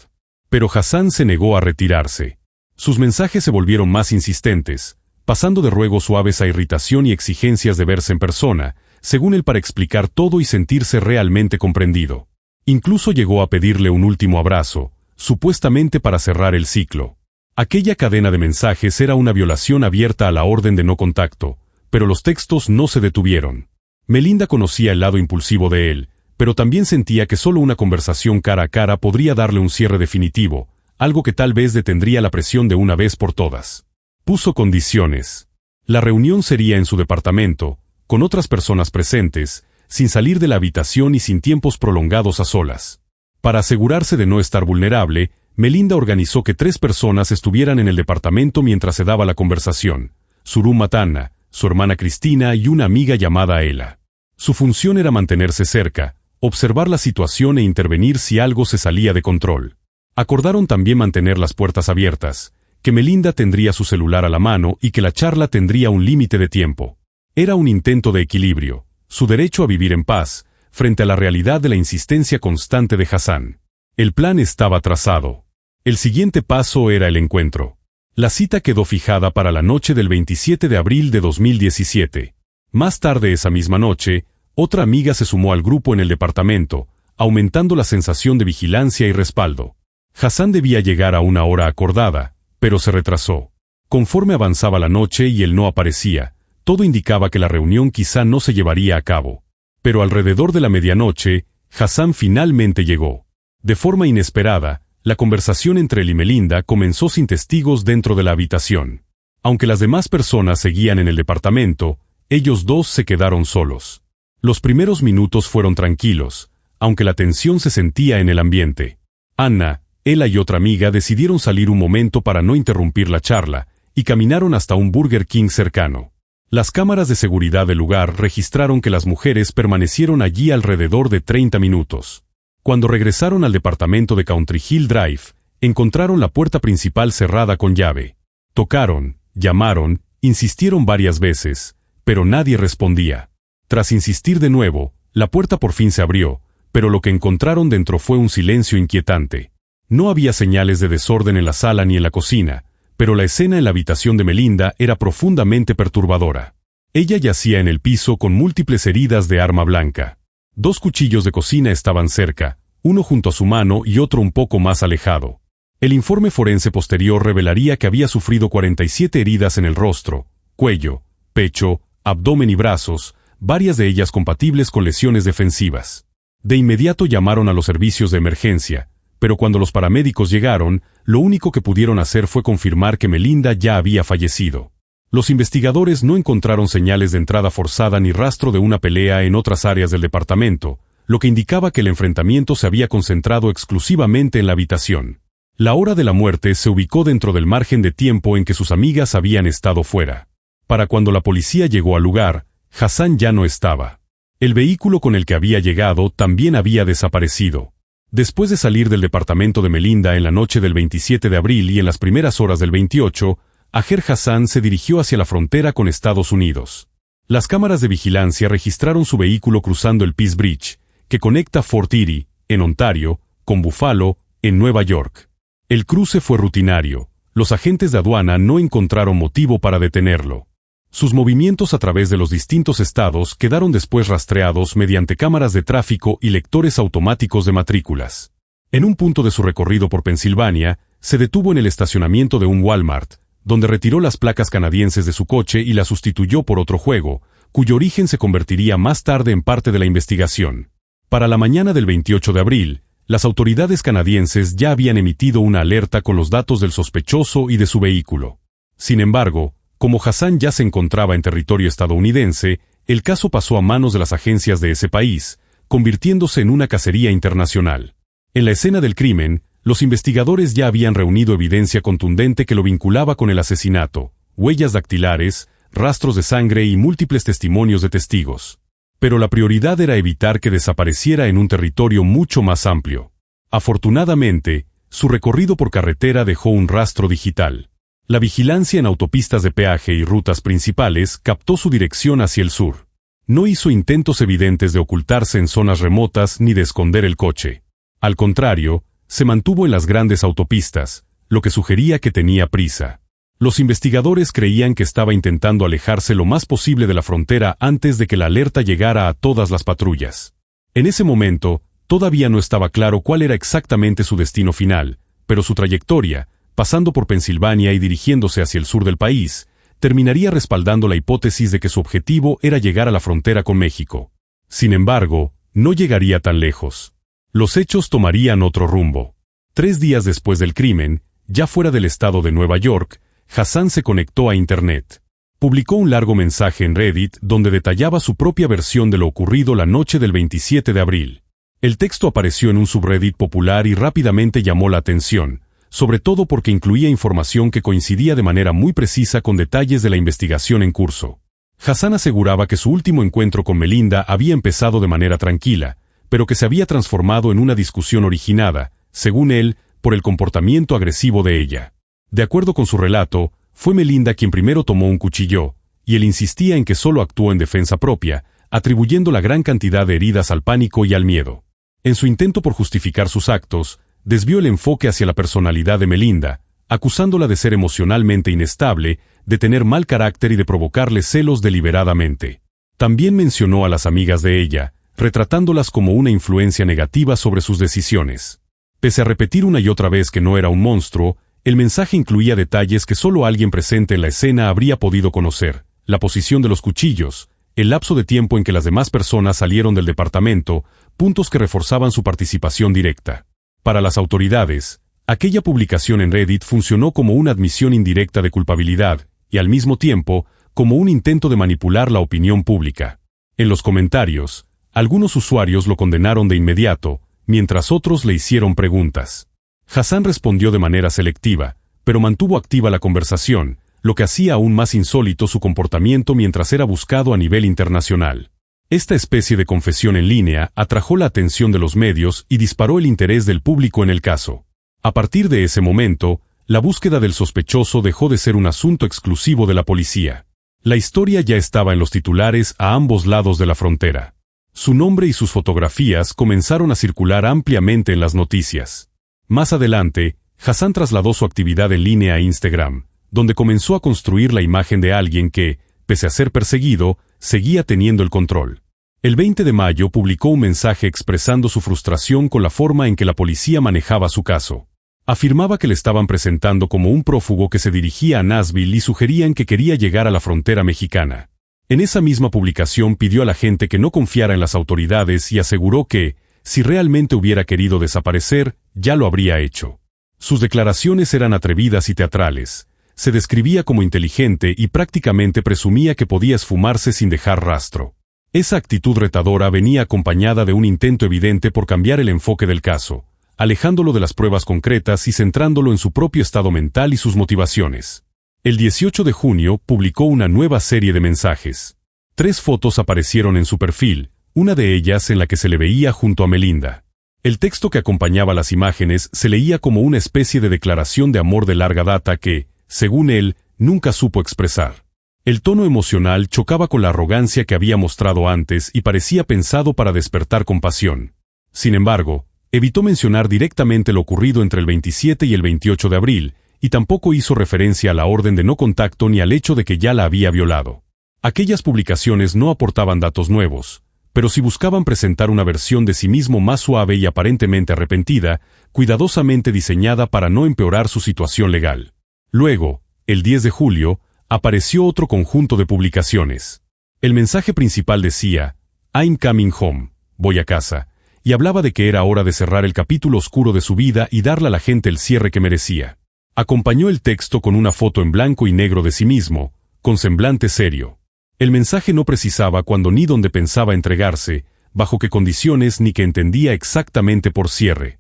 Pero Hassan se negó a retirarse. Sus mensajes se volvieron más insistentes, pasando de ruegos suaves a irritación y exigencias de verse en persona, según él, para explicar todo y sentirse realmente comprendido. Incluso llegó a pedirle un último abrazo, supuestamente para cerrar el ciclo. Aquella cadena de mensajes era una violación abierta a la orden de no contacto, pero los textos no se detuvieron. Melinda conocía el lado impulsivo de él, pero también sentía que solo una conversación cara a cara podría darle un cierre definitivo, algo que tal vez detendría la presión de una vez por todas. Puso condiciones. La reunión sería en su departamento, con otras personas presentes, sin salir de la habitación y sin tiempos prolongados a solas. Para asegurarse de no estar vulnerable, Melinda organizó que 3 personas estuvieran en el departamento mientras se daba la conversación: Suru Matana, su hermana Cristina y una amiga llamada Ela. Su función era mantenerse cerca, observar la situación e intervenir si algo se salía de control. Acordaron también mantener las puertas abiertas, que Melinda tendría su celular a la mano y que la charla tendría un límite de tiempo. Era un intento de equilibrio, su derecho a vivir en paz, frente a la realidad de la insistencia constante de Hassan. El plan estaba trazado. El siguiente paso era el encuentro. La cita quedó fijada para la noche del 27 de abril de 2017. Más tarde esa misma noche, otra amiga se sumó al grupo en el departamento, aumentando la sensación de vigilancia y respaldo. Hassan debía llegar a una hora acordada, pero se retrasó. Conforme avanzaba la noche y él no aparecía, todo indicaba que la reunión quizá no se llevaría a cabo. Pero alrededor de la medianoche, Hassan finalmente llegó. De forma inesperada, la conversación entre él y Melinda comenzó sin testigos dentro de la habitación. Aunque las demás personas seguían en el departamento, ellos dos se quedaron solos. Los primeros minutos fueron tranquilos, aunque la tensión se sentía en el ambiente. Anna, Ela y otra amiga decidieron salir un momento para no interrumpir la charla, y caminaron hasta un Burger King cercano. Las cámaras de seguridad del lugar registraron que las mujeres permanecieron allí alrededor de 30 minutos. Cuando regresaron al departamento de Country Hill Drive, encontraron la puerta principal cerrada con llave. Tocaron, llamaron, insistieron varias veces, pero nadie respondía. Tras insistir de nuevo, la puerta por fin se abrió, pero lo que encontraron dentro fue un silencio inquietante. No había señales de desorden en la sala ni en la cocina, pero la escena en la habitación de Melinda era profundamente perturbadora. Ella yacía en el piso con múltiples heridas de arma blanca. 2 cuchillos de cocina estaban cerca, uno junto a su mano y otro un poco más alejado. El informe forense posterior revelaría que había sufrido 47 heridas en el rostro, cuello, pecho, abdomen y brazos, varias de ellas compatibles con lesiones defensivas. De inmediato llamaron a los servicios de emergencia, pero cuando los paramédicos llegaron, lo único que pudieron hacer fue confirmar que Melinda ya había fallecido. Los investigadores no encontraron señales de entrada forzada ni rastro de una pelea en otras áreas del departamento, lo que indicaba que el enfrentamiento se había concentrado exclusivamente en la habitación. La hora de la muerte se ubicó dentro del margen de tiempo en que sus amigas habían estado fuera. Para cuando la policía llegó al lugar, Hassan ya no estaba. El vehículo con el que había llegado también había desaparecido. Después de salir del departamento de Melinda en la noche del 27 de abril y en las primeras horas del 28, Aher Hassan se dirigió hacia la frontera con Estados Unidos. Las cámaras de vigilancia registraron su vehículo cruzando el Peace Bridge, que conecta Fort Erie, en Ontario, con Buffalo, en Nueva York. El cruce fue rutinario. Los agentes de aduana no encontraron motivo para detenerlo. Sus movimientos a través de los distintos estados quedaron después rastreados mediante cámaras de tráfico y lectores automáticos de matrículas. En un punto de su recorrido por Pensilvania, se detuvo en el estacionamiento de un Walmart, donde retiró las placas canadienses de su coche y las sustituyó por otro juego, cuyo origen se convertiría más tarde en parte de la investigación. Para la mañana del 28 de abril, las autoridades canadienses ya habían emitido una alerta con los datos del sospechoso y de su vehículo. Sin embargo, como Hassan ya se encontraba en territorio estadounidense, el caso pasó a manos de las agencias de ese país, convirtiéndose en una cacería internacional. En la escena del crimen, los investigadores ya habían reunido evidencia contundente que lo vinculaba con el asesinato, huellas dactilares, rastros de sangre y múltiples testimonios de testigos. Pero la prioridad era evitar que desapareciera en un territorio mucho más amplio. Afortunadamente, su recorrido por carretera dejó un rastro digital. La vigilancia en autopistas de peaje y rutas principales captó su dirección hacia el sur. No hizo intentos evidentes de ocultarse en zonas remotas ni de esconder el coche. Al contrario, se mantuvo en las grandes autopistas, lo que sugería que tenía prisa. Los investigadores creían que estaba intentando alejarse lo más posible de la frontera antes de que la alerta llegara a todas las patrullas. En ese momento, todavía no estaba claro cuál era exactamente su destino final, pero su trayectoria, pasando por Pensilvania y dirigiéndose hacia el sur del país, terminaría respaldando la hipótesis de que su objetivo era llegar a la frontera con México. Sin embargo, no llegaría tan lejos. Los hechos tomarían otro rumbo. 3 días después del crimen, ya fuera del estado de Nueva York, Hassan se conectó a Internet. Publicó un largo mensaje en Reddit donde detallaba su propia versión de lo ocurrido la noche del 27 de abril. El texto apareció en un subreddit popular y rápidamente llamó la atención, sobre todo porque incluía información que coincidía de manera muy precisa con detalles de la investigación en curso. Hassan aseguraba que su último encuentro con Melinda había empezado de manera tranquila, pero que se había transformado en una discusión originada, según él, por el comportamiento agresivo de ella. De acuerdo con su relato, fue Melinda quien primero tomó un cuchillo, y él insistía en que solo actuó en defensa propia, atribuyendo la gran cantidad de heridas al pánico y al miedo. En su intento por justificar sus actos, desvió el enfoque hacia la personalidad de Melinda, acusándola de ser emocionalmente inestable, de tener mal carácter y de provocarle celos deliberadamente. También mencionó a las amigas de ella, retratándolas como una influencia negativa sobre sus decisiones. Pese a repetir una y otra vez que no era un monstruo, el mensaje incluía detalles que solo alguien presente en la escena habría podido conocer: la posición de los cuchillos, el lapso de tiempo en que las demás personas salieron del departamento, puntos que reforzaban su participación directa. Para las autoridades, aquella publicación en Reddit funcionó como una admisión indirecta de culpabilidad, y al mismo tiempo, como un intento de manipular la opinión pública. En los comentarios, algunos usuarios lo condenaron de inmediato, mientras otros le hicieron preguntas. Hassan respondió de manera selectiva, pero mantuvo activa la conversación, lo que hacía aún más insólito su comportamiento mientras era buscado a nivel internacional. Esta especie de confesión en línea atrajo la atención de los medios y disparó el interés del público en el caso. A partir de ese momento, la búsqueda del sospechoso dejó de ser un asunto exclusivo de la policía. La historia ya estaba en los titulares a ambos lados de la frontera. Su nombre y sus fotografías comenzaron a circular ampliamente en las noticias. Más adelante, Hassan trasladó su actividad en línea a Instagram, donde comenzó a construir la imagen de alguien que, pese a ser perseguido, seguía teniendo el control. El 20 de mayo publicó un mensaje expresando su frustración con la forma en que la policía manejaba su caso. Afirmaba que le estaban presentando como un prófugo que se dirigía a Nashville y sugerían que quería llegar a la frontera mexicana. En esa misma publicación pidió a la gente que no confiara en las autoridades y aseguró que, si realmente hubiera querido desaparecer, ya lo habría hecho. Sus declaraciones eran atrevidas y teatrales. Se describía como inteligente y prácticamente presumía que podía esfumarse sin dejar rastro. Esa actitud retadora venía acompañada de un intento evidente por cambiar el enfoque del caso, alejándolo de las pruebas concretas y centrándolo en su propio estado mental y sus motivaciones. El 18 de junio publicó una nueva serie de mensajes. 3 fotos aparecieron en su perfil, una de ellas en la que se le veía junto a Melinda. El texto que acompañaba las imágenes se leía como una especie de declaración de amor de larga data que, según él, nunca supo expresar. El tono emocional chocaba con la arrogancia que había mostrado antes y parecía pensado para despertar compasión. Sin embargo, evitó mencionar directamente lo ocurrido entre el 27 y el 28 de abril, y tampoco hizo referencia a la orden de no contacto ni al hecho de que ya la había violado. Aquellas publicaciones no aportaban datos nuevos, Pero si buscaban presentar una versión de sí mismo más suave y aparentemente arrepentida, cuidadosamente diseñada para no empeorar su situación legal. Luego, el 10 de julio, apareció otro conjunto de publicaciones. El mensaje principal decía, "I'm coming home", voy a casa, y hablaba de que era hora de cerrar el capítulo oscuro de su vida y darle a la gente el cierre que merecía. Acompañó el texto con una foto en blanco y negro de sí mismo, con semblante serio. El mensaje no precisaba cuándo ni dónde pensaba entregarse, bajo qué condiciones ni qué entendía exactamente por cierre.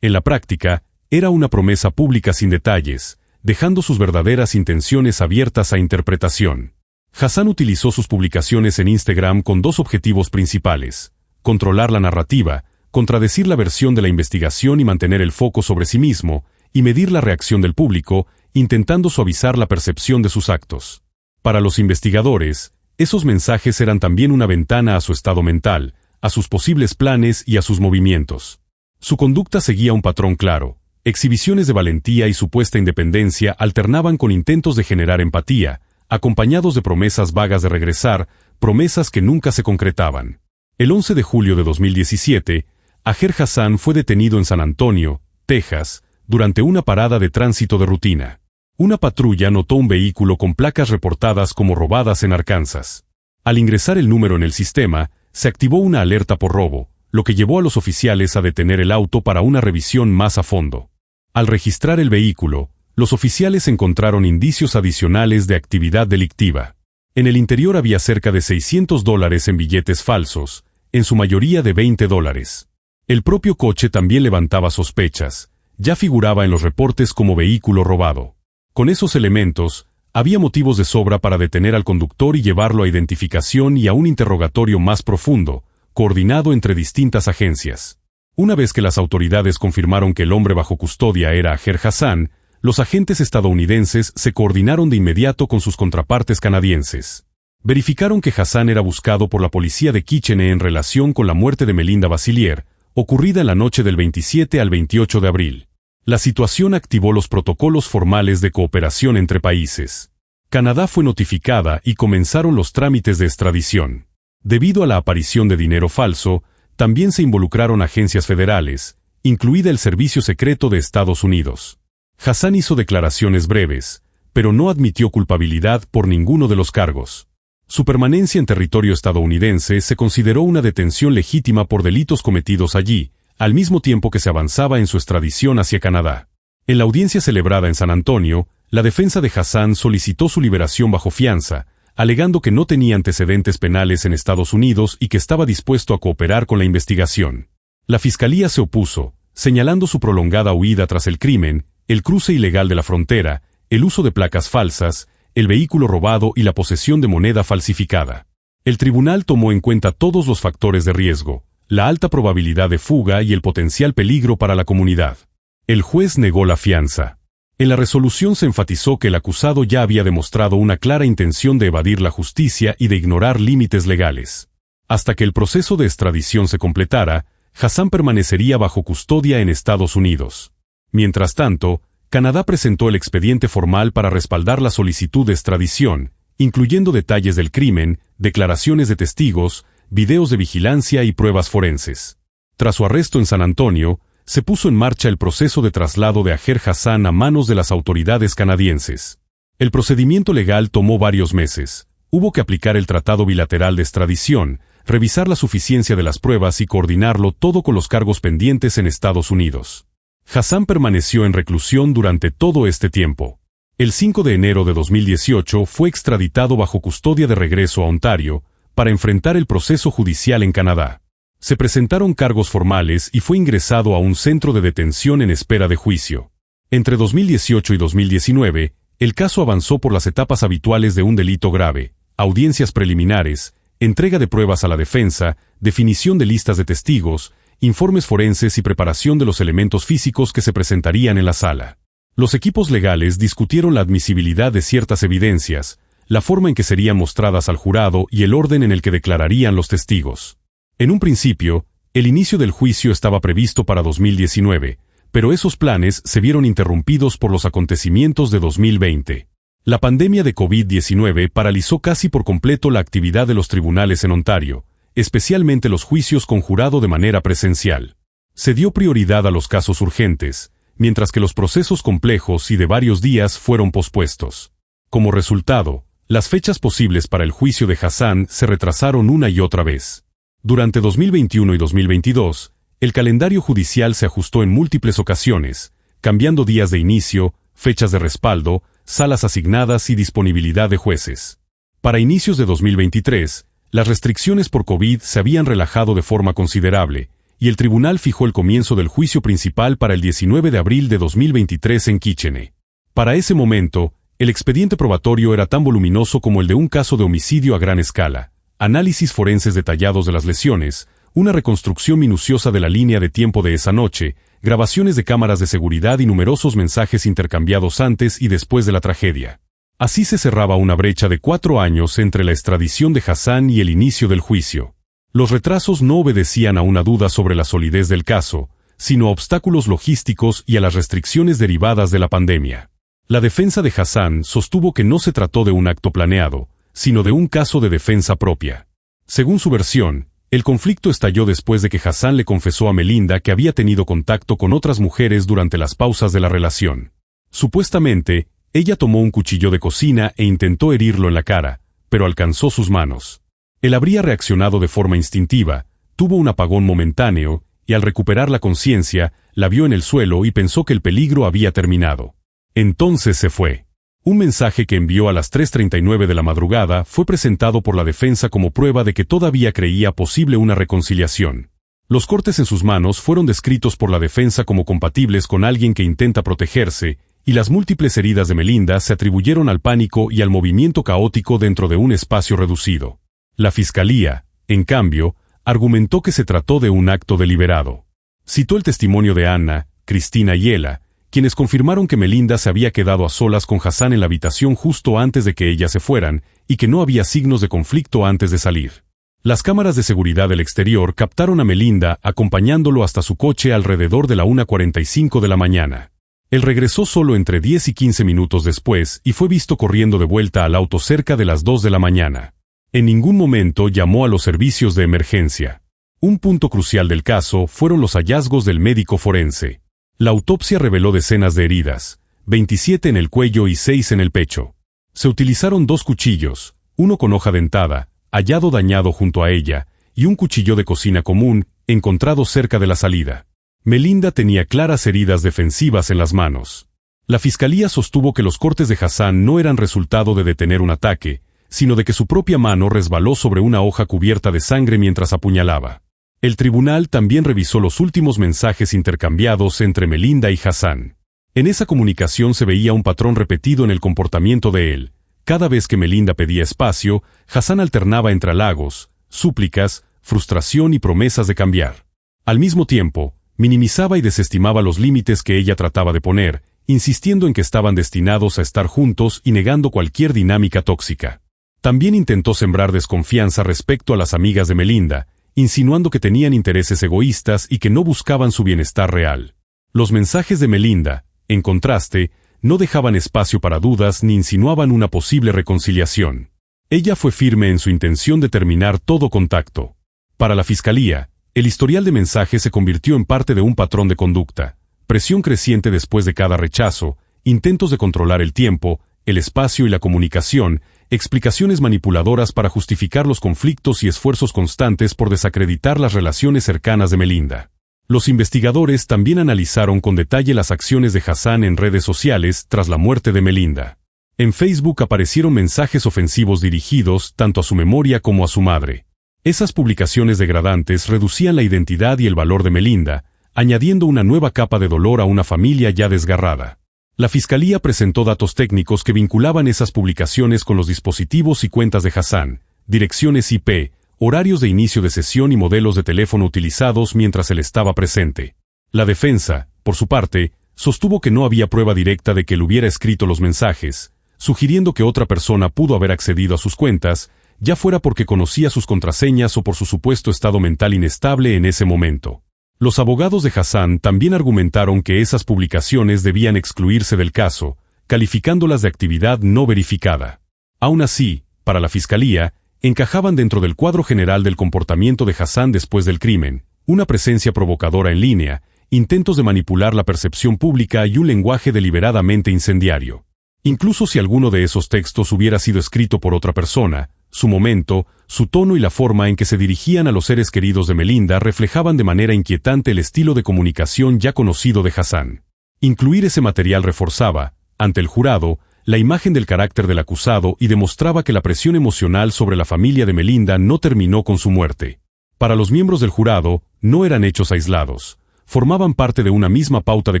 En la práctica, era una promesa pública sin detalles, dejando sus verdaderas intenciones abiertas a interpretación. Hassan utilizó sus publicaciones en Instagram con dos objetivos principales: controlar la narrativa, contradecir la versión de la investigación y mantener el foco sobre sí mismo, y medir la reacción del público, intentando suavizar la percepción de sus actos. Para los investigadores, esos mensajes eran también una ventana a su estado mental, a sus posibles planes y a sus movimientos. Su conducta seguía un patrón claro. Exhibiciones de valentía y supuesta independencia alternaban con intentos de generar empatía, acompañados de promesas vagas de regresar, promesas que nunca se concretaban. El 11 de julio de 2017, Aher Hassan fue detenido en San Antonio, Texas, durante una parada de tránsito de rutina. Una patrulla notó un vehículo con placas reportadas como robadas en Arkansas. Al ingresar el número en el sistema, se activó una alerta por robo, lo que llevó a los oficiales a detener el auto para una revisión más a fondo. Al registrar el vehículo, los oficiales encontraron indicios adicionales de actividad delictiva. En el interior había cerca de $600 en billetes falsos, en su mayoría de $20. El propio coche también levantaba sospechas, ya figuraba en los reportes como vehículo robado. Con esos elementos, había motivos de sobra para detener al conductor y llevarlo a identificación y a un interrogatorio más profundo, coordinado entre distintas agencias. Una vez que las autoridades confirmaron que el hombre bajo custodia era Aher Hassan, los agentes estadounidenses se coordinaron de inmediato con sus contrapartes canadienses. Verificaron que Hassan era buscado por la policía de Kitchener en relación con la muerte de Melinda Vasilier, ocurrida en la noche del 27 al 28 de abril. La situación activó los protocolos formales de cooperación entre países. Canadá fue notificada y comenzaron los trámites de extradición. Debido a la aparición de dinero falso, también se involucraron agencias federales, incluida el Servicio Secreto de Estados Unidos. Hassan hizo declaraciones breves, pero no admitió culpabilidad por ninguno de los cargos. Su permanencia en territorio estadounidense se consideró una detención legítima por delitos cometidos allí, al mismo tiempo que se avanzaba en su extradición hacia Canadá. En la audiencia celebrada en San Antonio, la defensa de Hassan solicitó su liberación bajo fianza, alegando que no tenía antecedentes penales en Estados Unidos y que estaba dispuesto a cooperar con la investigación. La fiscalía se opuso, señalando su prolongada huida tras el crimen, el cruce ilegal de la frontera, el uso de placas falsas, el vehículo robado y la posesión de moneda falsificada. El tribunal tomó en cuenta todos los factores de riesgo, la alta probabilidad de fuga y el potencial peligro para la comunidad. El juez negó la fianza. En la resolución se enfatizó que el acusado ya había demostrado una clara intención de evadir la justicia y de ignorar límites legales. Hasta que el proceso de extradición se completara, Hassan permanecería bajo custodia en Estados Unidos. Mientras tanto, Canadá presentó el expediente formal para respaldar la solicitud de extradición, incluyendo detalles del crimen, declaraciones de testigos, videos de vigilancia y pruebas forenses. Tras su arresto en San Antonio, se puso en marcha el proceso de traslado de Aher Hassan a manos de las autoridades canadienses. El procedimiento legal tomó varios meses. Hubo que aplicar el tratado bilateral de extradición, revisar la suficiencia de las pruebas y coordinarlo todo con los cargos pendientes en Estados Unidos. Hassan permaneció en reclusión durante todo este tiempo. El 5 de enero de 2018 fue extraditado bajo custodia de regreso a Ontario, para enfrentar el proceso judicial en Canadá. Se presentaron cargos formales y fue ingresado a un centro de detención en espera de juicio. Entre 2018 y 2019, el caso avanzó por las etapas habituales de un delito grave, audiencias preliminares, entrega de pruebas a la defensa, definición de listas de testigos, informes forenses y preparación de los elementos físicos que se presentarían en la sala. Los equipos legales discutieron la admisibilidad de ciertas evidencias, la forma en que serían mostradas al jurado y el orden en el que declararían los testigos. En un principio, el inicio del juicio estaba previsto para 2019, pero esos planes se vieron interrumpidos por los acontecimientos de 2020. La pandemia de COVID-19 paralizó casi por completo la actividad de los tribunales en Ontario, especialmente los juicios con jurado de manera presencial. Se dio prioridad a los casos urgentes, mientras que los procesos complejos y de varios días fueron pospuestos. Como resultado, las fechas posibles para el juicio de Hassan se retrasaron una y otra vez. Durante 2021 y 2022, el calendario judicial se ajustó en múltiples ocasiones, cambiando días de inicio, fechas de respaldo, salas asignadas y disponibilidad de jueces. Para inicios de 2023, las restricciones por COVID se habían relajado de forma considerable, y el tribunal fijó el comienzo del juicio principal para el 19 de abril de 2023 en Kitchener. Para ese momento, el expediente probatorio era tan voluminoso como el de un caso de homicidio a gran escala, análisis forenses detallados de las lesiones, una reconstrucción minuciosa de la línea de tiempo de esa noche, grabaciones de cámaras de seguridad y numerosos mensajes intercambiados antes y después de la tragedia. Así se cerraba una brecha de 4 años entre la extradición de Hassan y el inicio del juicio. Los retrasos no obedecían a una duda sobre la solidez del caso, sino a obstáculos logísticos y a las restricciones derivadas de la pandemia. La defensa de Hassan sostuvo que no se trató de un acto planeado, sino de un caso de defensa propia. Según su versión, el conflicto estalló después de que Hassan le confesó a Melinda que había tenido contacto con otras mujeres durante las pausas de la relación. Supuestamente, ella tomó un cuchillo de cocina e intentó herirlo en la cara, pero alcanzó sus manos. Él habría reaccionado de forma instintiva, tuvo un apagón momentáneo, y al recuperar la conciencia, la vio en el suelo y pensó que el peligro había terminado. Entonces se fue. Un mensaje que envió a las 3:39 de la madrugada fue presentado por la defensa como prueba de que todavía creía posible una reconciliación. Los cortes en sus manos fueron descritos por la defensa como compatibles con alguien que intenta protegerse, y las múltiples heridas de Melinda se atribuyeron al pánico y al movimiento caótico dentro de un espacio reducido. La fiscalía, en cambio, argumentó que se trató de un acto deliberado. Citó el testimonio de Anna, Cristina y Ella, quienes confirmaron que Melinda se había quedado a solas con Hassan en la habitación justo antes de que ellas se fueran, y que no había signos de conflicto antes de salir. Las cámaras de seguridad del exterior captaron a Melinda acompañándolo hasta su coche alrededor de la 1:45 de la mañana. Él regresó solo entre 10 y 15 minutos después y fue visto corriendo de vuelta al auto cerca de las 2 de la mañana. En ningún momento llamó a los servicios de emergencia. Un punto crucial del caso fueron los hallazgos del médico forense. La autopsia reveló decenas de heridas, 27 en el cuello y 6 en el pecho. Se utilizaron 2 cuchillos, uno con hoja dentada, hallado dañado junto a ella, y un cuchillo de cocina común, encontrado cerca de la salida. Melinda tenía claras heridas defensivas en las manos. La fiscalía sostuvo que los cortes de Hassan no eran resultado de detener un ataque, sino de que su propia mano resbaló sobre una hoja cubierta de sangre mientras apuñalaba. El tribunal también revisó los últimos mensajes intercambiados entre Melinda y Hassan. En esa comunicación se veía un patrón repetido en el comportamiento de él. Cada vez que Melinda pedía espacio, Hassan alternaba entre halagos, súplicas, frustración y promesas de cambiar. Al mismo tiempo, minimizaba y desestimaba los límites que ella trataba de poner, insistiendo en que estaban destinados a estar juntos y negando cualquier dinámica tóxica. También intentó sembrar desconfianza respecto a las amigas de Melinda, insinuando que tenían intereses egoístas y que no buscaban su bienestar real. Los mensajes de Melinda, en contraste, no dejaban espacio para dudas ni insinuaban una posible reconciliación. Ella fue firme en su intención de terminar todo contacto. Para la fiscalía, el historial de mensajes se convirtió en parte de un patrón de conducta, presión creciente después de cada rechazo, intentos de controlar el tiempo, el espacio y la comunicación, explicaciones manipuladoras para justificar los conflictos y esfuerzos constantes por desacreditar las relaciones cercanas de Melinda. Los investigadores también analizaron con detalle las acciones de Hassan en redes sociales tras la muerte de Melinda. En Facebook aparecieron mensajes ofensivos dirigidos tanto a su memoria como a su madre. Esas publicaciones degradantes reducían la identidad y el valor de Melinda, añadiendo una nueva capa de dolor a una familia ya desgarrada. La fiscalía presentó datos técnicos que vinculaban esas publicaciones con los dispositivos y cuentas de Hassan, direcciones IP, horarios de inicio de sesión y modelos de teléfono utilizados mientras él estaba presente. La defensa, por su parte, sostuvo que no había prueba directa de que él hubiera escrito los mensajes, sugiriendo que otra persona pudo haber accedido a sus cuentas, ya fuera porque conocía sus contraseñas o por su supuesto estado mental inestable en ese momento. Los abogados de Hassan también argumentaron que esas publicaciones debían excluirse del caso, calificándolas de actividad no verificada. Aún así, para la fiscalía, encajaban dentro del cuadro general del comportamiento de Hassan después del crimen: una presencia provocadora en línea, intentos de manipular la percepción pública y un lenguaje deliberadamente incendiario. Incluso si alguno de esos textos hubiera sido escrito por otra persona, su momento, su tono y la forma en que se dirigían a los seres queridos de Melinda reflejaban de manera inquietante el estilo de comunicación ya conocido de Hassan. Incluir ese material reforzaba, ante el jurado, la imagen del carácter del acusado y demostraba que la presión emocional sobre la familia de Melinda no terminó con su muerte. Para los miembros del jurado, no eran hechos aislados. Formaban parte de una misma pauta de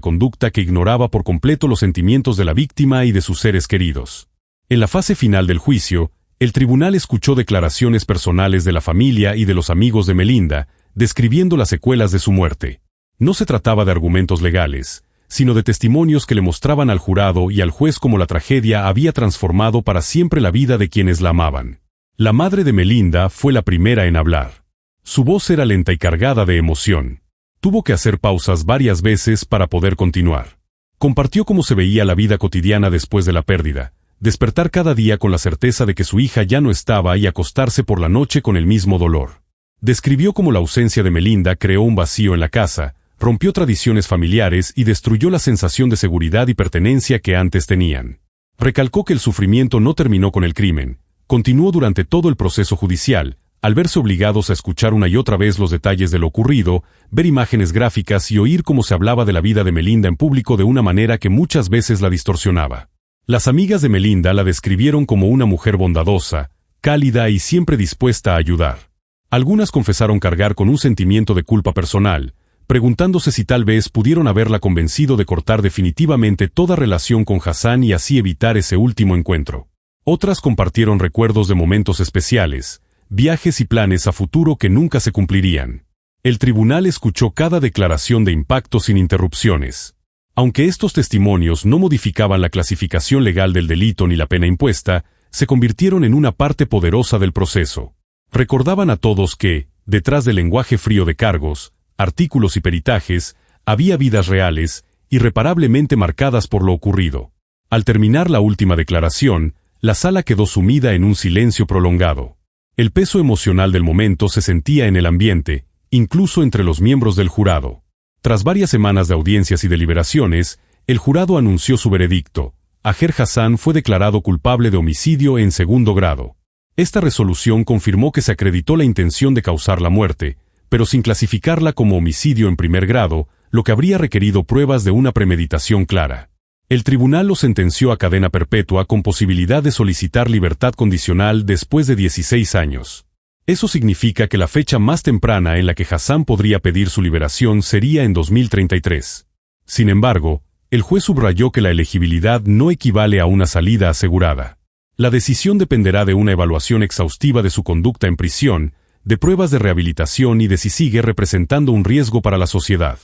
conducta que ignoraba por completo los sentimientos de la víctima y de sus seres queridos. En la fase final del juicio, el tribunal escuchó declaraciones personales de la familia y de los amigos de Melinda, describiendo las secuelas de su muerte. No se trataba de argumentos legales, sino de testimonios que le mostraban al jurado y al juez cómo la tragedia había transformado para siempre la vida de quienes la amaban. La madre de Melinda fue la primera en hablar. Su voz era lenta y cargada de emoción. Tuvo que hacer pausas varias veces para poder continuar. Compartió cómo se veía la vida cotidiana después de la pérdida: despertar cada día con la certeza de que su hija ya no estaba y acostarse por la noche con el mismo dolor. Describió cómo la ausencia de Melinda creó un vacío en la casa, rompió tradiciones familiares y destruyó la sensación de seguridad y pertenencia que antes tenían. Recalcó que el sufrimiento no terminó con el crimen, continuó durante todo el proceso judicial, al verse obligados a escuchar una y otra vez los detalles de lo ocurrido, ver imágenes gráficas y oír cómo se hablaba de la vida de Melinda en público de una manera que muchas veces la distorsionaba. Las amigas de Melinda la describieron como una mujer bondadosa, cálida y siempre dispuesta a ayudar. Algunas confesaron cargar con un sentimiento de culpa personal, preguntándose si tal vez pudieron haberla convencido de cortar definitivamente toda relación con Hassan y así evitar ese último encuentro. Otras compartieron recuerdos de momentos especiales, viajes y planes a futuro que nunca se cumplirían. El tribunal escuchó cada declaración de impacto sin interrupciones. Aunque estos testimonios no modificaban la clasificación legal del delito ni la pena impuesta, se convirtieron en una parte poderosa del proceso. Recordaban a todos que, detrás del lenguaje frío de cargos, artículos y peritajes, había vidas reales, irreparablemente marcadas por lo ocurrido. Al terminar la última declaración, la sala quedó sumida en un silencio prolongado. El peso emocional del momento se sentía en el ambiente, incluso entre los miembros del jurado. Tras varias semanas de audiencias y deliberaciones, el jurado anunció su veredicto: Aher Hassan fue declarado culpable de homicidio en segundo grado. Esta resolución confirmó que se acreditó la intención de causar la muerte, pero sin clasificarla como homicidio en primer grado, lo que habría requerido pruebas de una premeditación clara. El tribunal lo sentenció a cadena perpetua con posibilidad de solicitar libertad condicional después de 16 años. Eso significa que la fecha más temprana en la que Hassan podría pedir su liberación sería en 2033. Sin embargo, el juez subrayó que la elegibilidad no equivale a una salida asegurada. La decisión dependerá de una evaluación exhaustiva de su conducta en prisión, de pruebas de rehabilitación y de si sigue representando un riesgo para la sociedad.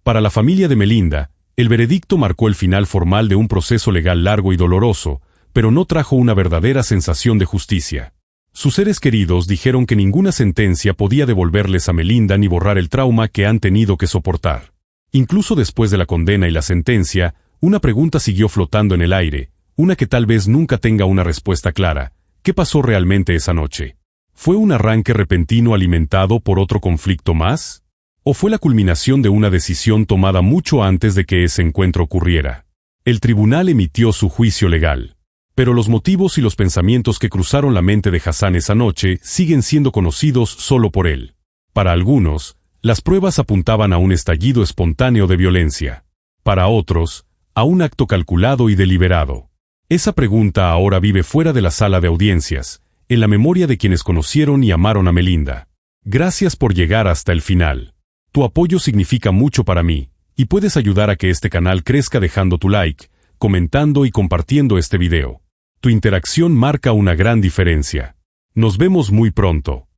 Para la familia de Melinda, el veredicto marcó el final formal de un proceso legal largo y doloroso, pero no trajo una verdadera sensación de justicia. Sus seres queridos dijeron que ninguna sentencia podía devolverles a Melinda ni borrar el trauma que han tenido que soportar. Incluso después de la condena y la sentencia, una pregunta siguió flotando en el aire, una que tal vez nunca tenga una respuesta clara: ¿qué pasó realmente esa noche? ¿Fue un arranque repentino alimentado por otro conflicto más? ¿O fue la culminación de una decisión tomada mucho antes de que ese encuentro ocurriera? El tribunal emitió su juicio legal. Pero los motivos y los pensamientos que cruzaron la mente de Hassan esa noche siguen siendo conocidos solo por él. Para algunos, las pruebas apuntaban a un estallido espontáneo de violencia. Para otros, a un acto calculado y deliberado. Esa pregunta ahora vive fuera de la sala de audiencias, en la memoria de quienes conocieron y amaron a Melinda. Gracias por llegar hasta el final. Tu apoyo significa mucho para mí, y puedes ayudar a que este canal crezca dejando tu like, comentando y compartiendo este video. Tu interacción marca una gran diferencia. Nos vemos muy pronto.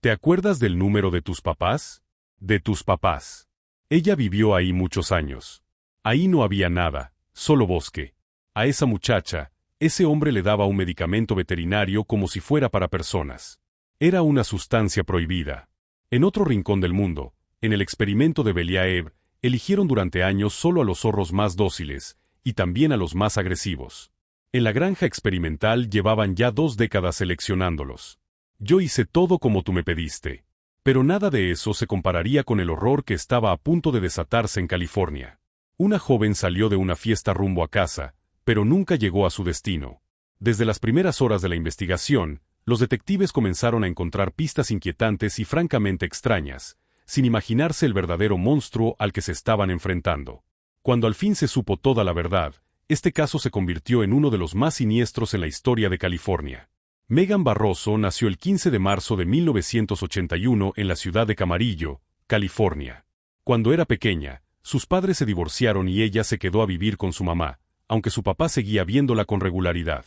¿Te acuerdas del número de tus papás? De tus papás. Ella vivió ahí muchos años. Ahí no había nada, solo bosque. A esa muchacha, ese hombre le daba un medicamento veterinario como si fuera para personas. Era una sustancia prohibida. En otro rincón del mundo, en el experimento de Beliaev, eligieron durante años solo a los zorros más dóciles, y también a los más agresivos. En la granja experimental llevaban ya 2 décadas seleccionándolos. Yo hice todo como tú me pediste. Pero nada de eso se compararía con el horror que estaba a punto de desatarse en California. Una joven salió de una fiesta rumbo a casa, pero nunca llegó a su destino. Desde las primeras horas de la investigación, los detectives comenzaron a encontrar pistas inquietantes y francamente extrañas, sin imaginarse el verdadero monstruo al que se estaban enfrentando. Cuando al fin se supo toda la verdad, este caso se convirtió en uno de los más siniestros en la historia de California. Megan Barroso nació el 15 de marzo de 1981 en la ciudad de Camarillo, California. Cuando era pequeña, sus padres se divorciaron y ella se quedó a vivir con su mamá, aunque su papá seguía viéndola con regularidad.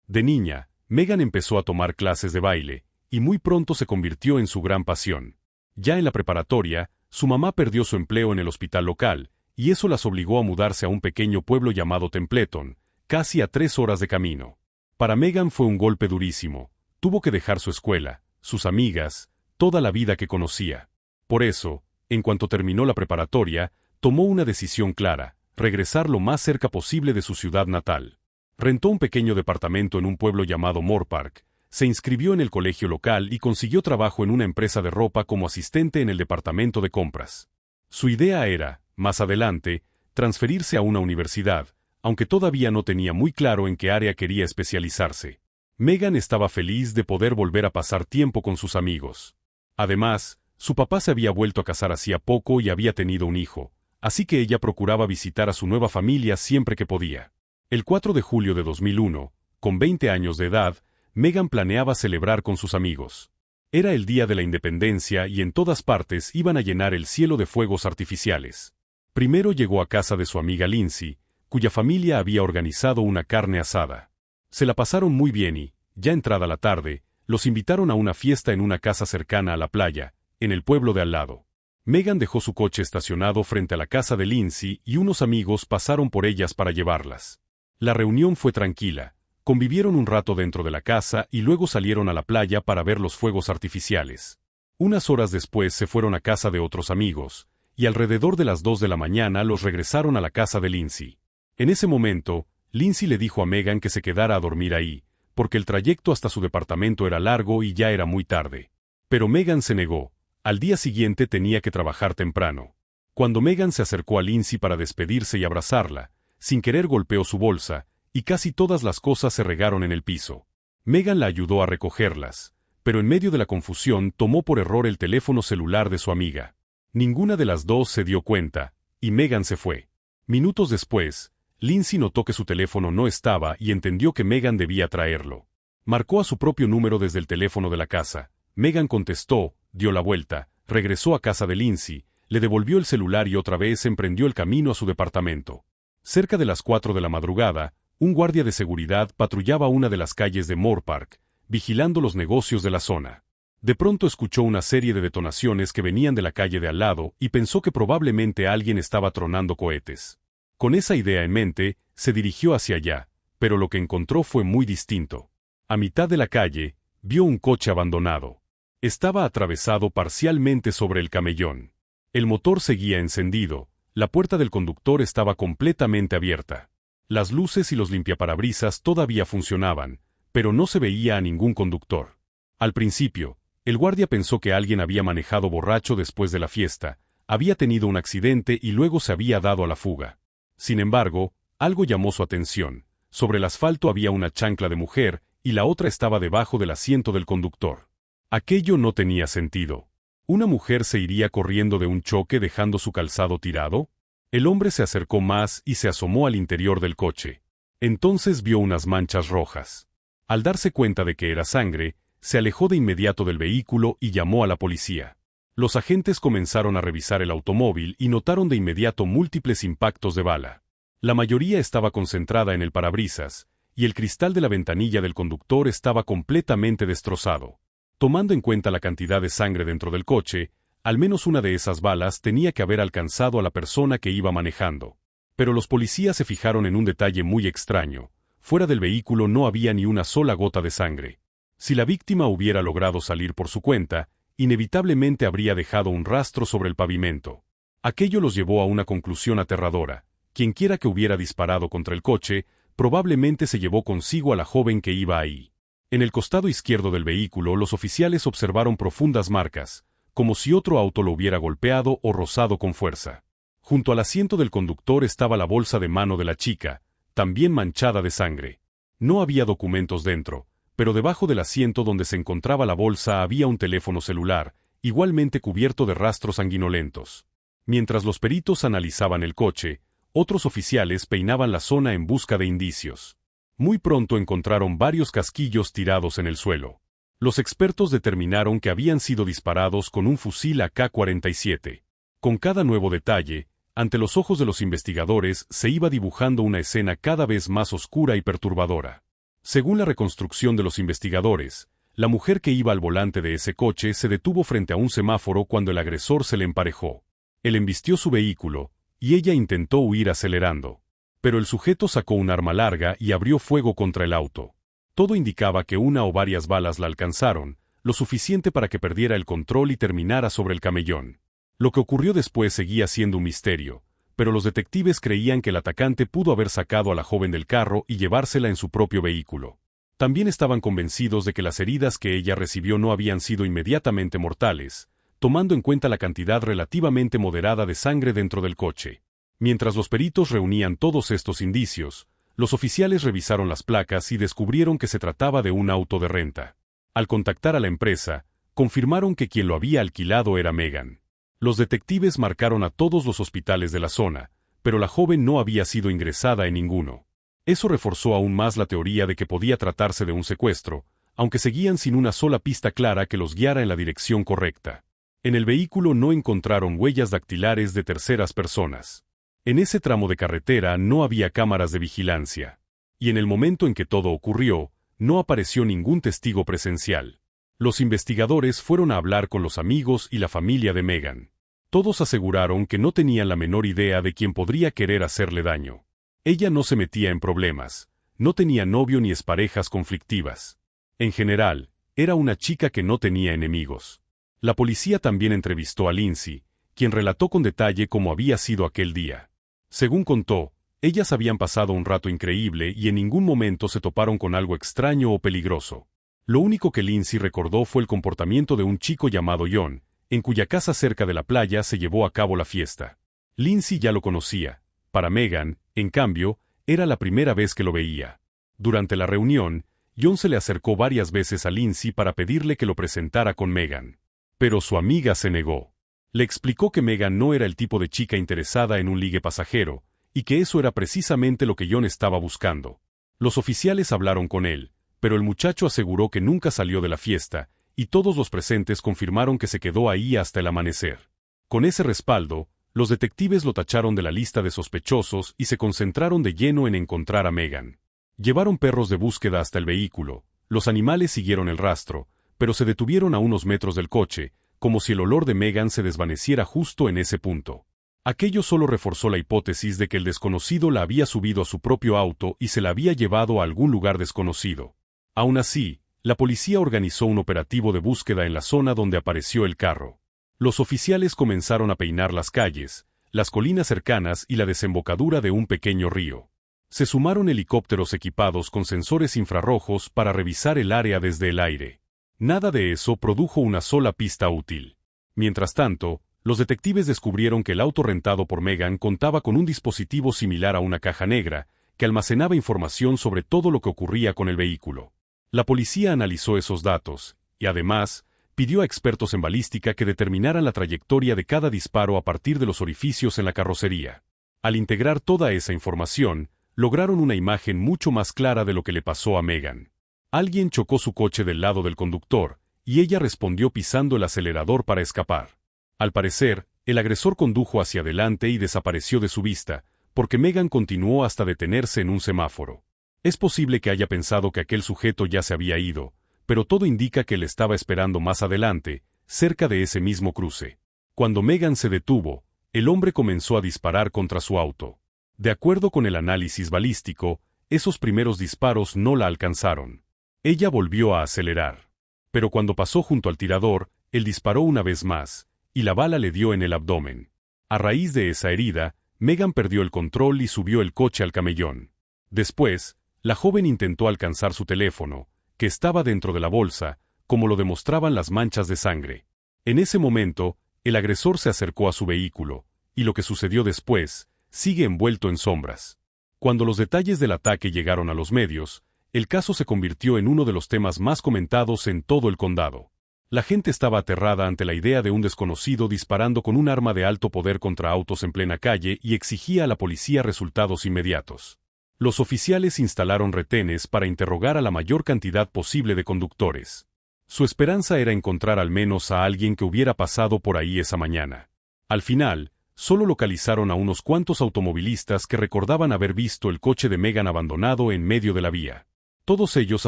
De niña, Megan empezó a tomar clases de baile, y muy pronto se convirtió en su gran pasión. Ya en la preparatoria, su mamá perdió su empleo en el hospital local, y eso las obligó a mudarse a un pequeño pueblo llamado Templeton, casi a 3 horas de camino. Para Megan fue un golpe durísimo. Tuvo que dejar su escuela, sus amigas, toda la vida que conocía. Por eso, en cuanto terminó la preparatoria, tomó una decisión clara: regresar lo más cerca posible de su ciudad natal. Rentó un pequeño departamento en un pueblo llamado Moorpark, se inscribió en el colegio local y consiguió trabajo en una empresa de ropa como asistente en el departamento de compras. Su idea era, más adelante, transferirse a una universidad, aunque todavía no tenía muy claro en qué área quería especializarse. Megan estaba feliz de poder volver a pasar tiempo con sus amigos. Además, su papá se había vuelto a casar hacía poco y había tenido un hijo, así que ella procuraba visitar a su nueva familia siempre que podía. El 4 de julio de 2001, con 20 años de edad, Megan planeaba celebrar con sus amigos. Era el día de la independencia y en todas partes iban a llenar el cielo de fuegos artificiales. Primero llegó a casa de su amiga Lindsay, cuya familia había organizado una carne asada. Se la pasaron muy bien y, ya entrada la tarde, los invitaron a una fiesta en una casa cercana a la playa, en el pueblo de al lado. Megan dejó su coche estacionado frente a la casa de Lindsay y unos amigos pasaron por ellas para llevarlas. La reunión fue tranquila, convivieron un rato dentro de la casa y luego salieron a la playa para ver los fuegos artificiales. Unas horas después se fueron a casa de otros amigos, y alrededor de las 2 de la mañana los regresaron a la casa de Lindsay. En ese momento, Lindsay le dijo a Megan que se quedara a dormir ahí, porque el trayecto hasta su departamento era largo y ya era muy tarde. Pero Megan se negó. Al día siguiente tenía que trabajar temprano. Cuando Megan se acercó a Lindsay para despedirse y abrazarla, sin querer golpeó su bolsa, y casi todas las cosas se regaron en el piso. Megan la ayudó a recogerlas, pero en medio de la confusión tomó por error el teléfono celular de su amiga. Ninguna de las dos se dio cuenta, y Megan se fue. Minutos después, Lindsay notó que su teléfono no estaba y entendió que Megan debía traerlo. Marcó a su propio número desde el teléfono de la casa. Megan contestó, dio la vuelta, regresó a casa de Lindsay, le devolvió el celular y otra vez emprendió el camino a su departamento. Cerca de las 4 de la madrugada, un guardia de seguridad patrullaba una de las calles de Moorpark, vigilando los negocios de la zona. De pronto escuchó una serie de detonaciones que venían de la calle de al lado y pensó que probablemente alguien estaba tronando cohetes. Con esa idea en mente, se dirigió hacia allá, pero lo que encontró fue muy distinto. A mitad de la calle, vio un coche abandonado. Estaba atravesado parcialmente sobre el camellón. El motor seguía encendido, la puerta del conductor estaba completamente abierta. Las luces y los limpiaparabrisas todavía funcionaban, pero no se veía a ningún conductor. Al principio, el guardia pensó que alguien había manejado borracho después de la fiesta, había tenido un accidente y luego se había dado a la fuga. Sin embargo, algo llamó su atención. Sobre el asfalto había una chancla de mujer y la otra estaba debajo del asiento del conductor. Aquello no tenía sentido. ¿Una mujer se iría corriendo de un choque dejando su calzado tirado? El hombre se acercó más y se asomó al interior del coche. Entonces vio unas manchas rojas. Al darse cuenta de que era sangre, se alejó de inmediato del vehículo y llamó a la policía. Los agentes comenzaron a revisar el automóvil y notaron de inmediato múltiples impactos de bala. La mayoría estaba concentrada en el parabrisas, y el cristal de la ventanilla del conductor estaba completamente destrozado. Tomando en cuenta la cantidad de sangre dentro del coche, al menos una de esas balas tenía que haber alcanzado a la persona que iba manejando. Pero los policías se fijaron en un detalle muy extraño. Fuera del vehículo no había ni una sola gota de sangre. Si la víctima hubiera logrado salir por su cuenta, inevitablemente habría dejado un rastro sobre el pavimento. Aquello los llevó a una conclusión aterradora. Quienquiera que hubiera disparado contra el coche, probablemente se llevó consigo a la joven que iba ahí. En el costado izquierdo del vehículo los oficiales observaron profundas marcas, como si otro auto lo hubiera golpeado o rozado con fuerza. Junto al asiento del conductor estaba la bolsa de mano de la chica, también manchada de sangre. No había documentos dentro, pero debajo del asiento donde se encontraba la bolsa había un teléfono celular, igualmente cubierto de rastros sanguinolentos. Mientras los peritos analizaban el coche, otros oficiales peinaban la zona en busca de indicios. Muy pronto encontraron varios casquillos tirados en el suelo. Los expertos determinaron que habían sido disparados con un fusil AK-47. Con cada nuevo detalle, ante los ojos de los investigadores se iba dibujando una escena cada vez más oscura y perturbadora. Según la reconstrucción de los investigadores, la mujer que iba al volante de ese coche se detuvo frente a un semáforo cuando el agresor se le emparejó. Él embistió su vehículo, y ella intentó huir acelerando. Pero el sujeto sacó un arma larga y abrió fuego contra el auto. Todo indicaba que una o varias balas la alcanzaron, lo suficiente para que perdiera el control y terminara sobre el camellón. Lo que ocurrió después seguía siendo un misterio, pero los detectives creían que el atacante pudo haber sacado a la joven del carro y llevársela en su propio vehículo. También estaban convencidos de que las heridas que ella recibió no habían sido inmediatamente mortales, tomando en cuenta la cantidad relativamente moderada de sangre dentro del coche. Mientras los peritos reunían todos estos indicios, los oficiales revisaron las placas y descubrieron que se trataba de un auto de renta. Al contactar a la empresa, confirmaron que quien lo había alquilado era Megan. Los detectives marcaron a todos los hospitales de la zona, pero la joven no había sido ingresada en ninguno. Eso reforzó aún más la teoría de que podía tratarse de un secuestro, aunque seguían sin una sola pista clara que los guiara en la dirección correcta. En el vehículo no encontraron huellas dactilares de terceras personas. En ese tramo de carretera no había cámaras de vigilancia. Y en el momento en que todo ocurrió, no apareció ningún testigo presencial. Los investigadores fueron a hablar con los amigos y la familia de Megan. Todos aseguraron que no tenían la menor idea de quién podría querer hacerle daño. Ella no se metía en problemas, no tenía novio ni exparejas conflictivas. En general, era una chica que no tenía enemigos. La policía también entrevistó a Lindsay, quien relató con detalle cómo había sido aquel día. Según contó, ellas habían pasado un rato increíble y en ningún momento se toparon con algo extraño o peligroso. Lo único que Lindsay recordó fue el comportamiento de un chico llamado John, en cuya casa cerca de la playa se llevó a cabo la fiesta. Lindsay ya lo conocía. Para Megan, en cambio, era la primera vez que lo veía. Durante la reunión, John se le acercó varias veces a Lindsay para pedirle que lo presentara con Megan. Pero su amiga se negó. Le explicó que Megan no era el tipo de chica interesada en un ligue pasajero, y que eso era precisamente lo que John estaba buscando. Los oficiales hablaron con él, pero el muchacho aseguró que nunca salió de la fiesta, y todos los presentes confirmaron que se quedó ahí hasta el amanecer. Con ese respaldo, los detectives lo tacharon de la lista de sospechosos y se concentraron de lleno en encontrar a Megan. Llevaron perros de búsqueda hasta el vehículo, los animales siguieron el rastro, pero se detuvieron a unos metros del coche, como si el olor de Megan se desvaneciera justo en ese punto. Aquello solo reforzó la hipótesis de que el desconocido la había subido a su propio auto y se la había llevado a algún lugar desconocido. Aún así, la policía organizó un operativo de búsqueda en la zona donde apareció el carro. Los oficiales comenzaron a peinar las calles, las colinas cercanas y la desembocadura de un pequeño río. Se sumaron helicópteros equipados con sensores infrarrojos para revisar el área desde el aire. Nada de eso produjo una sola pista útil. Mientras tanto, los detectives descubrieron que el auto rentado por Megan contaba con un dispositivo similar a una caja negra, que almacenaba información sobre todo lo que ocurría con el vehículo. La policía analizó esos datos, y además, pidió a expertos en balística que determinaran la trayectoria de cada disparo a partir de los orificios en la carrocería. Al integrar toda esa información, lograron una imagen mucho más clara de lo que le pasó a Megan. Alguien chocó su coche del lado del conductor, y ella respondió pisando el acelerador para escapar. Al parecer, el agresor condujo hacia adelante y desapareció de su vista, porque Megan continuó hasta detenerse en un semáforo. Es posible que haya pensado que aquel sujeto ya se había ido, pero todo indica que él estaba esperando más adelante, cerca de ese mismo cruce. Cuando Megan se detuvo, el hombre comenzó a disparar contra su auto. De acuerdo con el análisis balístico, esos primeros disparos no la alcanzaron. Ella volvió a acelerar. Pero cuando pasó junto al tirador, él disparó una vez más, y la bala le dio en el abdomen. A raíz de esa herida, Megan perdió el control y subió el coche al camellón. Después, la joven intentó alcanzar su teléfono, que estaba dentro de la bolsa, como lo demostraban las manchas de sangre. En ese momento, el agresor se acercó a su vehículo, y lo que sucedió después, sigue envuelto en sombras. Cuando los detalles del ataque llegaron a los medios, el caso se convirtió en uno de los temas más comentados en todo el condado. La gente estaba aterrada ante la idea de un desconocido disparando con un arma de alto poder contra autos en plena calle y exigía a la policía resultados inmediatos. Los oficiales instalaron retenes para interrogar a la mayor cantidad posible de conductores. Su esperanza era encontrar al menos a alguien que hubiera pasado por ahí esa mañana. Al final, solo localizaron a unos cuantos automovilistas que recordaban haber visto el coche de Megan abandonado en medio de la vía. Todos ellos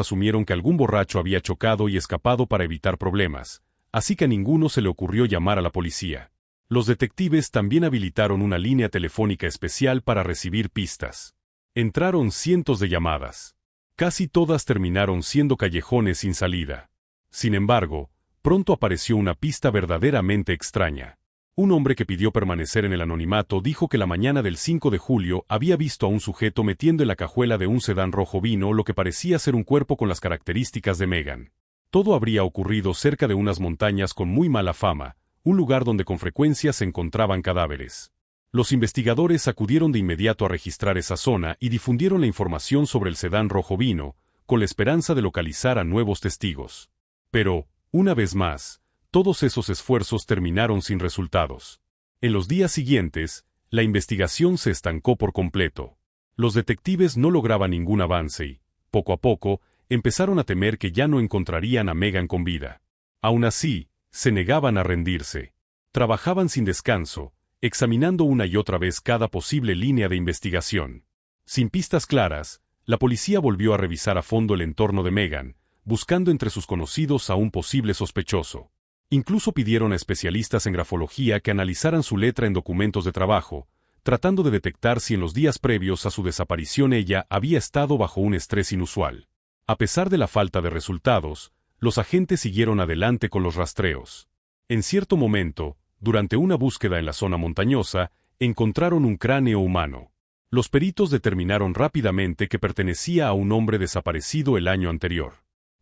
asumieron que algún borracho había chocado y escapado para evitar problemas, así que a ninguno se le ocurrió llamar a la policía. Los detectives también habilitaron una línea telefónica especial para recibir pistas. Entraron cientos de llamadas. Casi todas terminaron siendo callejones sin salida. Sin embargo, pronto apareció una pista verdaderamente extraña. Un hombre que pidió permanecer en el anonimato dijo que la mañana del 5 de julio había visto a un sujeto metiendo en la cajuela de un sedán rojo vino lo que parecía ser un cuerpo con las características de Megan. Todo habría ocurrido cerca de unas montañas con muy mala fama, un lugar donde con frecuencia se encontraban cadáveres. Los investigadores acudieron de inmediato a registrar esa zona y difundieron la información sobre el sedán rojo vino, con la esperanza de localizar a nuevos testigos. Pero, una vez más, todos esos esfuerzos terminaron sin resultados. En los días siguientes, la investigación se estancó por completo. Los detectives no lograban ningún avance y, poco a poco, empezaron a temer que ya no encontrarían a Megan con vida. Aún así, se negaban a rendirse. Trabajaban sin descanso, examinando una y otra vez cada posible línea de investigación. Sin pistas claras, la policía volvió a revisar a fondo el entorno de Megan, buscando entre sus conocidos a un posible sospechoso. Incluso pidieron a especialistas en grafología que analizaran su letra en documentos de trabajo, tratando de detectar si en los días previos a su desaparición ella había estado bajo un estrés inusual. A pesar de la falta de resultados, los agentes siguieron adelante con los rastreos. En cierto momento, durante una búsqueda en la zona montañosa, encontraron un cráneo humano. Los peritos determinaron rápidamente que pertenecía a un hombre desaparecido el año anterior.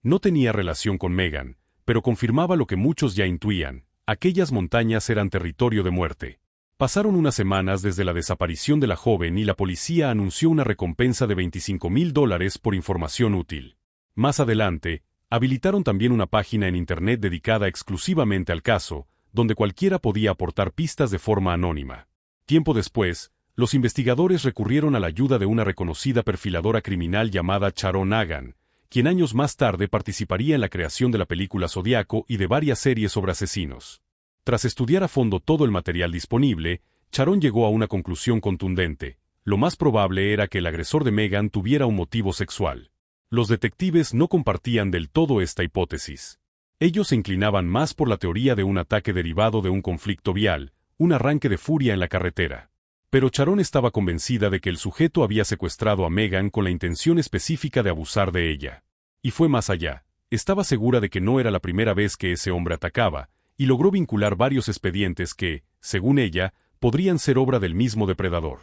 No tenía relación con Megan, pero confirmaba lo que muchos ya intuían: aquellas montañas eran territorio de muerte. Pasaron unas semanas desde la desaparición de la joven y la policía anunció una recompensa de $25,000 por información útil. Más adelante, habilitaron también una página en Internet dedicada exclusivamente al caso, donde cualquiera podía aportar pistas de forma anónima. Tiempo después, los investigadores recurrieron a la ayuda de una reconocida perfiladora criminal llamada Sharon Hagan, quien años más tarde participaría en la creación de la película Zodiaco y de varias series sobre asesinos. Tras estudiar a fondo todo el material disponible, Sharon llegó a una conclusión contundente: lo más probable era que el agresor de Megan tuviera un motivo sexual. Los detectives no compartían del todo esta hipótesis. Ellos se inclinaban más por la teoría de un ataque derivado de un conflicto vial, un arranque de furia en la carretera. Pero Sharon estaba convencida de que el sujeto había secuestrado a Megan con la intención específica de abusar de ella. Y fue más allá. Estaba segura de que no era la primera vez que ese hombre atacaba, y logró vincular varios expedientes que, según ella, podrían ser obra del mismo depredador.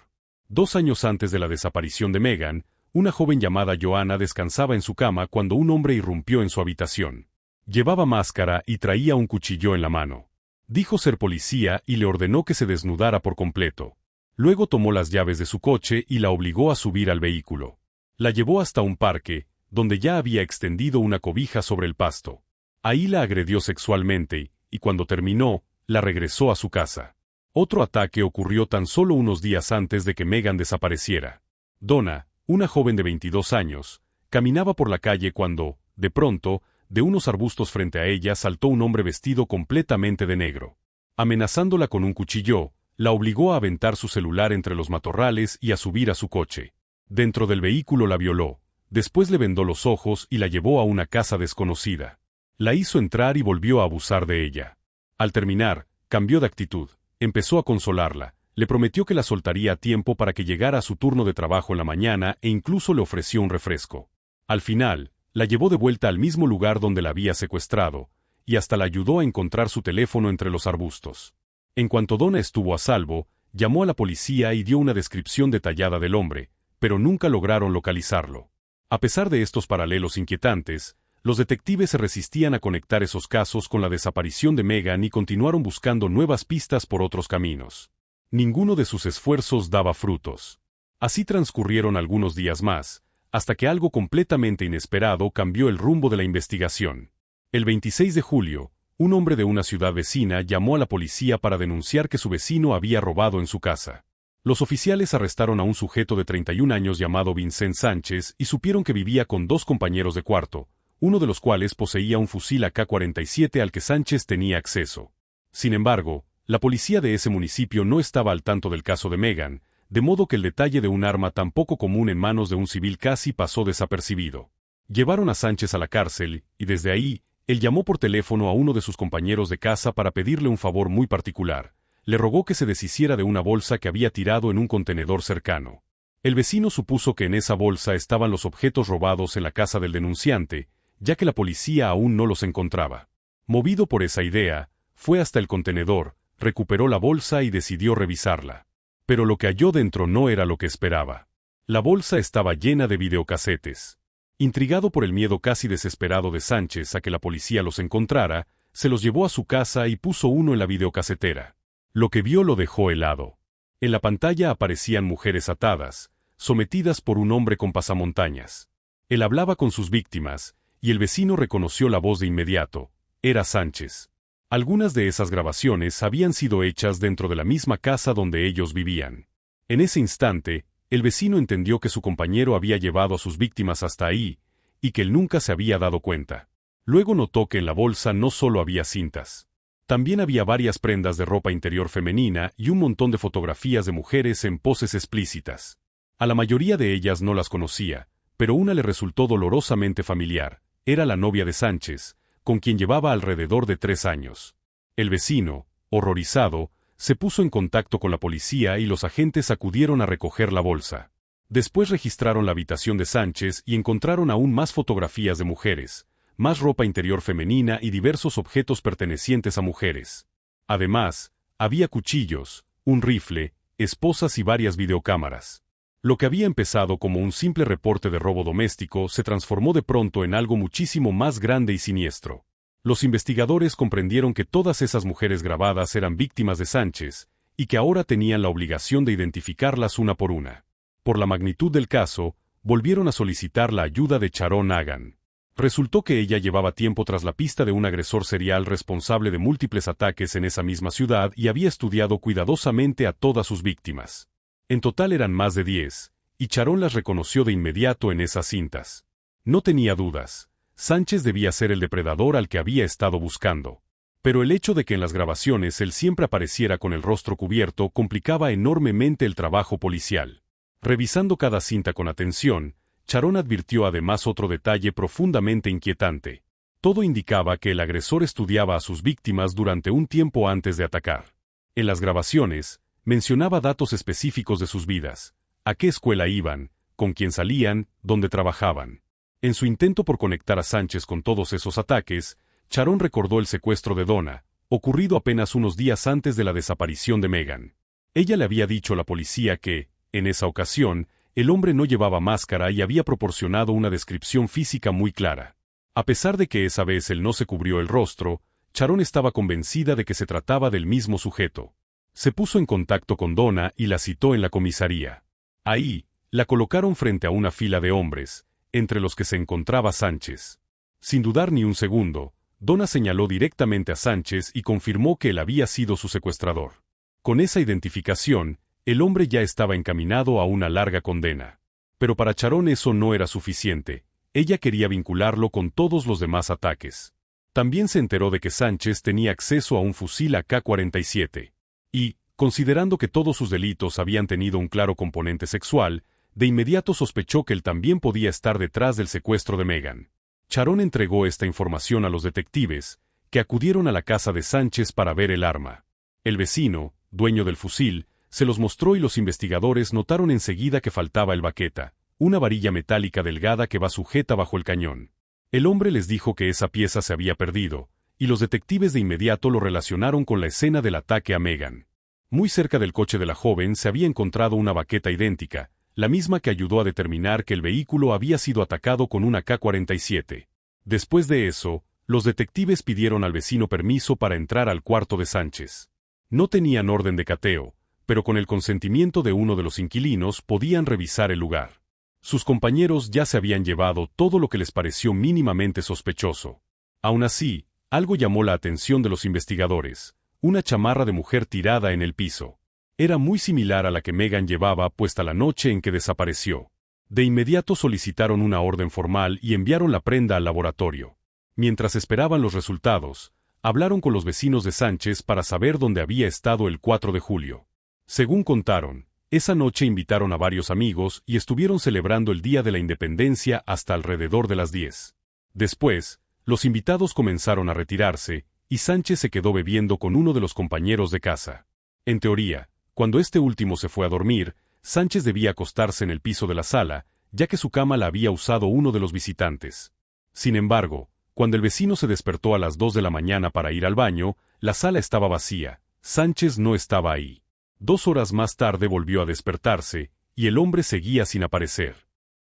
2 años antes de la desaparición de Megan, una joven llamada Joanna descansaba en su cama cuando un hombre irrumpió en su habitación. Llevaba máscara y traía un cuchillo en la mano. Dijo ser policía y le ordenó que se desnudara por completo. Luego tomó las llaves de su coche y la obligó a subir al vehículo. La llevó hasta un parque, donde ya había extendido una cobija sobre el pasto. Ahí la agredió sexualmente y cuando terminó, la regresó a su casa. Otro ataque ocurrió tan solo unos días antes de que Megan desapareciera. Donna, una joven de 22 años, caminaba por la calle cuando, de pronto, de unos arbustos frente a ella saltó un hombre vestido completamente de negro. Amenazándola con un cuchillo, la obligó a aventar su celular entre los matorrales y a subir a su coche. Dentro del vehículo la violó, después le vendó los ojos y la llevó a una casa desconocida. La hizo entrar y volvió a abusar de ella. Al terminar, cambió de actitud, empezó a consolarla, le prometió que la soltaría a tiempo para que llegara a su turno de trabajo en la mañana e incluso le ofreció un refresco. Al final, la llevó de vuelta al mismo lugar donde la había secuestrado, y hasta la ayudó a encontrar su teléfono entre los arbustos. En cuanto Donna estuvo a salvo, llamó a la policía y dio una descripción detallada del hombre, pero nunca lograron localizarlo. A pesar de estos paralelos inquietantes, los detectives se resistían a conectar esos casos con la desaparición de Megan y continuaron buscando nuevas pistas por otros caminos. Ninguno de sus esfuerzos daba frutos. Así transcurrieron algunos días más, hasta que algo completamente inesperado cambió el rumbo de la investigación. El 26 de julio, un hombre de una ciudad vecina llamó a la policía para denunciar que su vecino había robado en su casa. Los oficiales arrestaron a un sujeto de 31 años llamado Vincent Sánchez y supieron que vivía con dos compañeros de cuarto, uno de los cuales poseía un fusil AK-47 al que Sánchez tenía acceso. Sin embargo, la policía de ese municipio no estaba al tanto del caso de Megan, de modo que el detalle de un arma tan poco común en manos de un civil casi pasó desapercibido. Llevaron a Sánchez a la cárcel, y desde ahí, él llamó por teléfono a uno de sus compañeros de casa para pedirle un favor muy particular. Le rogó que se deshiciera de una bolsa que había tirado en un contenedor cercano. El vecino supuso que en esa bolsa estaban los objetos robados en la casa del denunciante, ya que la policía aún no los encontraba. Movido por esa idea, fue hasta el contenedor, recuperó la bolsa y decidió revisarla. Pero lo que halló dentro no era lo que esperaba. La bolsa estaba llena de videocasetes. Intrigado por el miedo casi desesperado de Sánchez a que la policía los encontrara, se los llevó a su casa y puso uno en la videocasetera. Lo que vio lo dejó helado. En la pantalla aparecían mujeres atadas, sometidas por un hombre con pasamontañas. Él hablaba con sus víctimas, y el vecino reconoció la voz de inmediato. Era Sánchez. Algunas de esas grabaciones habían sido hechas dentro de la misma casa donde ellos vivían. En ese instante, el vecino entendió que su compañero había llevado a sus víctimas hasta ahí, y que él nunca se había dado cuenta. Luego notó que en la bolsa no solo había cintas. También había varias prendas de ropa interior femenina y un montón de fotografías de mujeres en poses explícitas. A la mayoría de ellas no las conocía, pero una le resultó dolorosamente familiar. Era la novia de Sánchez, con quien llevaba alrededor de 3 años. El vecino, horrorizado, se puso en contacto con la policía y los agentes acudieron a recoger la bolsa. Después registraron la habitación de Sánchez y encontraron aún más fotografías de mujeres, más ropa interior femenina y diversos objetos pertenecientes a mujeres. Además, había cuchillos, un rifle, esposas y varias videocámaras. Lo que había empezado como un simple reporte de robo doméstico se transformó de pronto en algo muchísimo más grande y siniestro. Los investigadores comprendieron que todas esas mujeres grabadas eran víctimas de Sánchez, y que ahora tenían la obligación de identificarlas una por una. Por la magnitud del caso, volvieron a solicitar la ayuda de Sharon Hagan. Resultó que ella llevaba tiempo tras la pista de un agresor serial responsable de múltiples ataques en esa misma ciudad y había estudiado cuidadosamente a todas sus víctimas. En total eran más de 10, y Sharon las reconoció de inmediato en esas cintas. No tenía dudas, Sánchez debía ser el depredador al que había estado buscando. Pero el hecho de que en las grabaciones él siempre apareciera con el rostro cubierto complicaba enormemente el trabajo policial. Revisando cada cinta con atención, Sharon advirtió además otro detalle profundamente inquietante. Todo indicaba que el agresor estudiaba a sus víctimas durante un tiempo antes de atacar. En las grabaciones, mencionaba datos específicos de sus vidas, a qué escuela iban, con quién salían, dónde trabajaban. En su intento por conectar a Sánchez con todos esos ataques, Sharon recordó el secuestro de Donna, ocurrido apenas unos días antes de la desaparición de Megan. Ella le había dicho a la policía que, en esa ocasión, el hombre no llevaba máscara y había proporcionado una descripción física muy clara. A pesar de que esa vez él no se cubrió el rostro, Sharon estaba convencida de que se trataba del mismo sujeto. Se puso en contacto con Donna y la citó en la comisaría. Ahí, la colocaron frente a una fila de hombres, entre los que se encontraba Sánchez. Sin dudar ni un segundo, Donna señaló directamente a Sánchez y confirmó que él había sido su secuestrador. Con esa identificación, el hombre ya estaba encaminado a una larga condena. Pero para Sharon eso no era suficiente. Ella quería vincularlo con todos los demás ataques. También se enteró de que Sánchez tenía acceso a un fusil AK-47. Y, considerando que todos sus delitos habían tenido un claro componente sexual, de inmediato sospechó que él también podía estar detrás del secuestro de Megan. Sharon entregó esta información a los detectives, que acudieron a la casa de Sánchez para ver el arma. El vecino, dueño del fusil, se los mostró y los investigadores notaron enseguida que faltaba el baqueta, una varilla metálica delgada que va sujeta bajo el cañón. El hombre les dijo que esa pieza se había perdido, y los detectives de inmediato lo relacionaron con la escena del ataque a Megan. Muy cerca del coche de la joven se había encontrado una baqueta idéntica, la misma que ayudó a determinar que el vehículo había sido atacado con una K-47. Después de eso, los detectives pidieron al vecino permiso para entrar al cuarto de Sánchez. No tenían orden de cateo, pero con el consentimiento de uno de los inquilinos podían revisar el lugar. Sus compañeros ya se habían llevado todo lo que les pareció mínimamente sospechoso. Aún así, algo llamó la atención de los investigadores: una chamarra de mujer tirada en el piso. Era muy similar a la que Megan llevaba puesta la noche en que desapareció. De inmediato solicitaron una orden formal y enviaron la prenda al laboratorio. Mientras esperaban los resultados, hablaron con los vecinos de Sánchez para saber dónde había estado el 4 de julio. Según contaron, esa noche invitaron a varios amigos y estuvieron celebrando el Día de la Independencia hasta alrededor de las 10. Después, los invitados comenzaron a retirarse, y Sánchez se quedó bebiendo con uno de los compañeros de casa. En teoría, cuando este último se fue a dormir, Sánchez debía acostarse en el piso de la sala, ya que su cama la había usado uno de los visitantes. Sin embargo, cuando el vecino se despertó a las 2 de la mañana para ir al baño, la sala estaba vacía. Sánchez no estaba ahí. 2 horas más tarde volvió a despertarse, y el hombre seguía sin aparecer.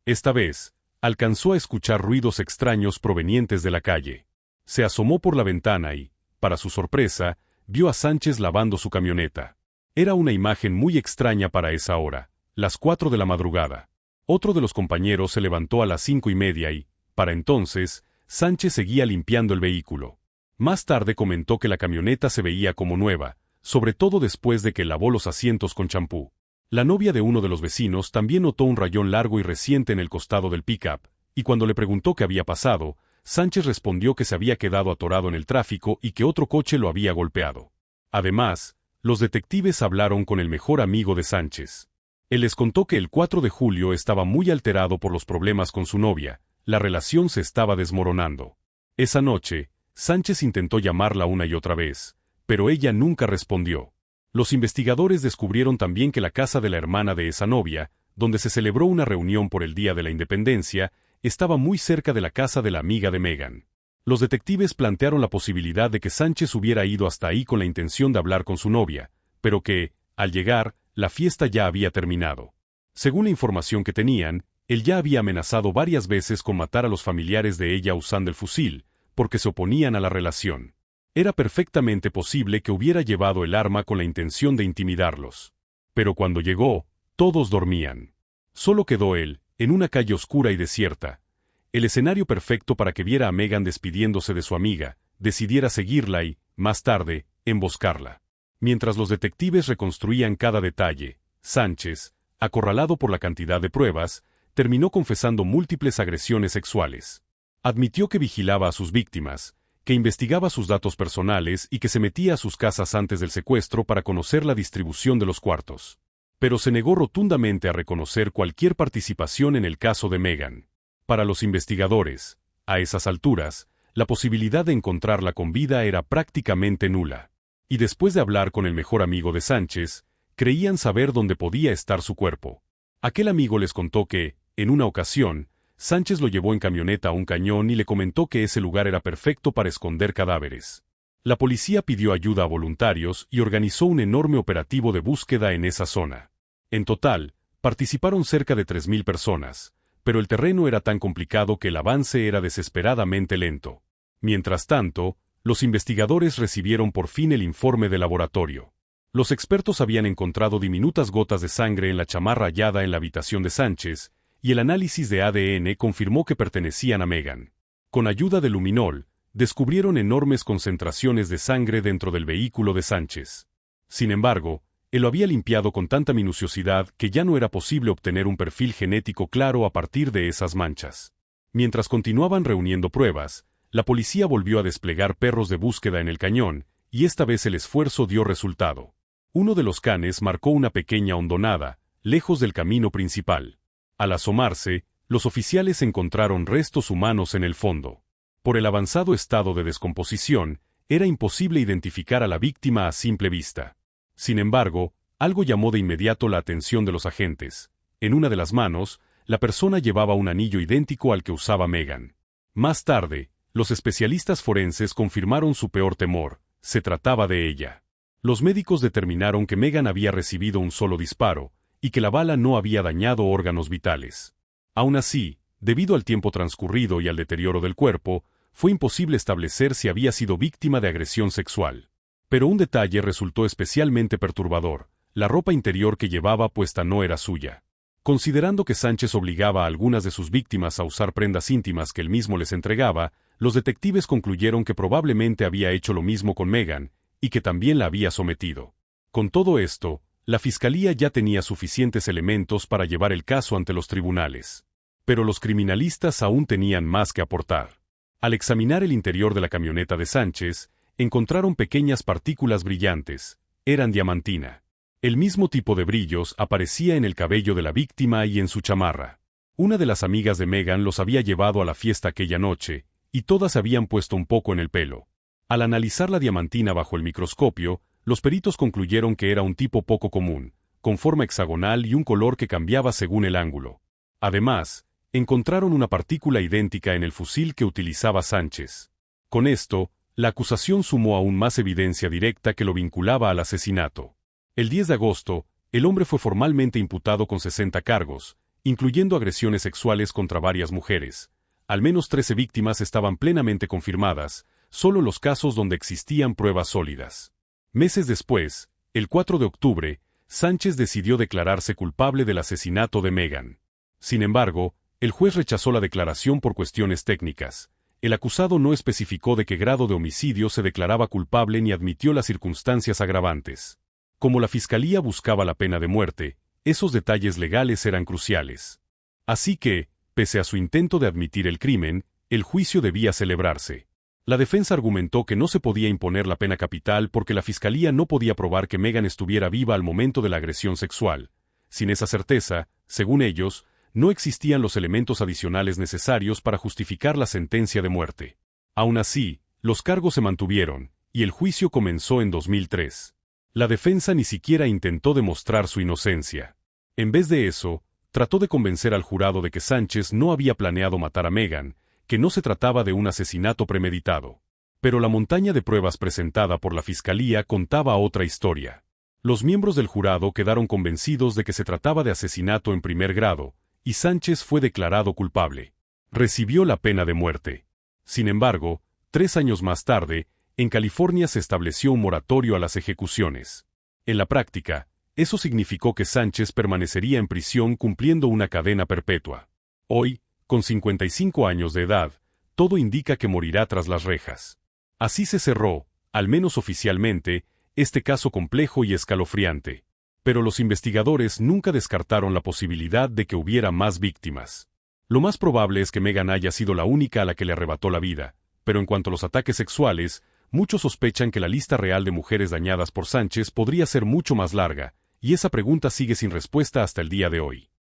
Esta vez, alcanzó a escuchar ruidos extraños provenientes de la calle. Se asomó por la ventana y, para su sorpresa, vio a Sánchez lavando su camioneta. Era una imagen muy extraña para esa hora, las 4 de la madrugada. Otro de los compañeros se levantó a las 5:30 y, para entonces, Sánchez seguía limpiando el vehículo. Más tarde comentó que la camioneta se veía como nueva, sobre todo después de que lavó los asientos con champú. La novia de uno de los vecinos también notó un rayón largo y reciente en el costado del pick-up, y cuando le preguntó qué había pasado, Sánchez respondió que se había quedado atorado en el tráfico y que otro coche lo había golpeado. Además, los detectives hablaron con el mejor amigo de Sánchez. Él les contó que el 4 de julio estaba muy alterado por los problemas con su novia, la relación se estaba desmoronando. Esa noche, Sánchez intentó llamarla una y otra vez, pero ella nunca respondió. Los investigadores descubrieron también que la casa de la hermana de esa novia, donde se celebró una reunión por el Día de la Independencia, estaba muy cerca de la casa de la amiga de Megan. Los detectives plantearon la posibilidad de que Sánchez hubiera ido hasta ahí con la intención de hablar con su novia, pero que, al llegar, la fiesta ya había terminado. Según la información que tenían, él ya había amenazado varias veces con matar a los familiares de ella usando el fusil, porque se oponían a la relación. Era perfectamente posible que hubiera llevado el arma con la intención de intimidarlos. Pero cuando llegó, todos dormían. Solo quedó él, en una calle oscura y desierta. El escenario perfecto para que viera a Megan despidiéndose de su amiga, decidiera seguirla y, más tarde, emboscarla. Mientras los detectives reconstruían cada detalle, Sánchez, acorralado por la cantidad de pruebas, terminó confesando múltiples agresiones sexuales. Admitió que vigilaba a sus víctimas, que investigaba sus datos personales y que se metía a sus casas antes del secuestro para conocer la distribución de los cuartos. Pero se negó rotundamente a reconocer cualquier participación en el caso de Megan. Para los investigadores, a esas alturas, la posibilidad de encontrarla con vida era prácticamente nula. Y después de hablar con el mejor amigo de Sánchez, creían saber dónde podía estar su cuerpo. Aquel amigo les contó que, en una ocasión, Sánchez lo llevó en camioneta a un cañón y le comentó que ese lugar era perfecto para esconder cadáveres. La policía pidió ayuda a voluntarios y organizó un enorme operativo de búsqueda en esa zona. En total, participaron cerca de 3.000 personas, pero el terreno era tan complicado que el avance era desesperadamente lento. Mientras tanto, los investigadores recibieron por fin el informe del laboratorio. Los expertos habían encontrado diminutas gotas de sangre en la chamarra hallada en la habitación de Sánchez, y el análisis de ADN confirmó que pertenecían a Megan. Con ayuda de luminol, descubrieron enormes concentraciones de sangre dentro del vehículo de Sánchez. Sin embargo, él lo había limpiado con tanta minuciosidad que ya no era posible obtener un perfil genético claro a partir de esas manchas. Mientras continuaban reuniendo pruebas, la policía volvió a desplegar perros de búsqueda en el cañón, y esta vez el esfuerzo dio resultado. Uno de los canes marcó una pequeña hondonada, lejos del camino principal. Al asomarse, los oficiales encontraron restos humanos en el fondo. Por el avanzado estado de descomposición, era imposible identificar a la víctima a simple vista. Sin embargo, algo llamó de inmediato la atención de los agentes. En una de las manos, la persona llevaba un anillo idéntico al que usaba Megan. Más tarde, los especialistas forenses confirmaron su peor temor: se trataba de ella. Los médicos determinaron que Megan había recibido un solo disparo, y que la bala no había dañado órganos vitales. Aún así, debido al tiempo transcurrido y al deterioro del cuerpo, fue imposible establecer si había sido víctima de agresión sexual. Pero un detalle resultó especialmente perturbador: la ropa interior que llevaba puesta no era suya. Considerando que Sánchez obligaba a algunas de sus víctimas a usar prendas íntimas que él mismo les entregaba, los detectives concluyeron que probablemente había hecho lo mismo con Megan, y que también la había sometido. Con todo esto, la fiscalía ya tenía suficientes elementos para llevar el caso ante los tribunales. Pero los criminalistas aún tenían más que aportar. Al examinar el interior de la camioneta de Sánchez, encontraron pequeñas partículas brillantes. Eran diamantina. El mismo tipo de brillos aparecía en el cabello de la víctima y en su chamarra. Una de las amigas de Megan los había llevado a la fiesta aquella noche, y todas habían puesto un poco en el pelo. Al analizar la diamantina bajo el microscopio, los peritos concluyeron que era un tipo poco común, con forma hexagonal y un color que cambiaba según el ángulo. Además, encontraron una partícula idéntica en el fusil que utilizaba Sánchez. Con esto, la acusación sumó aún más evidencia directa que lo vinculaba al asesinato. El 10 de agosto, el hombre fue formalmente imputado con 60 cargos, incluyendo agresiones sexuales contra varias mujeres. Al menos 13 víctimas estaban plenamente confirmadas, solo los casos donde existían pruebas sólidas. Meses después, el 4 de octubre, Sánchez decidió declararse culpable del asesinato de Megan. Sin embargo, el juez rechazó la declaración por cuestiones técnicas. El acusado no especificó de qué grado de homicidio se declaraba culpable ni admitió las circunstancias agravantes. Como la fiscalía buscaba la pena de muerte, esos detalles legales eran cruciales. Así que, pese a su intento de admitir el crimen, el juicio debía celebrarse. La defensa argumentó que no se podía imponer la pena capital porque la fiscalía no podía probar que Megan estuviera viva al momento de la agresión sexual. Sin esa certeza, según ellos, no existían los elementos adicionales necesarios para justificar la sentencia de muerte. Aún así, los cargos se mantuvieron, y el juicio comenzó en 2003. La defensa ni siquiera intentó demostrar su inocencia. En vez de eso, trató de convencer al jurado de que Sánchez no había planeado matar a Megan, que no se trataba de un asesinato premeditado. Pero la montaña de pruebas presentada por la fiscalía contaba otra historia. Los miembros del jurado quedaron convencidos de que se trataba de asesinato en primer grado, y Sánchez fue declarado culpable. Recibió la pena de muerte. Sin embargo, 3 años más tarde, en California se estableció un moratorio a las ejecuciones. En la práctica, eso significó que Sánchez permanecería en prisión cumpliendo una cadena perpetua. Hoy, con 55 años de edad, todo indica que morirá tras las rejas. Así se cerró, al menos oficialmente, este caso complejo y escalofriante. Pero los investigadores nunca descartaron la posibilidad de que hubiera más víctimas. Lo más probable es que Megan haya sido la única a la que le arrebató la vida, pero en cuanto a los ataques sexuales, muchos sospechan que la lista real de mujeres dañadas por Sánchez podría ser mucho más larga, y esa pregunta sigue sin respuesta hasta el día de hoy.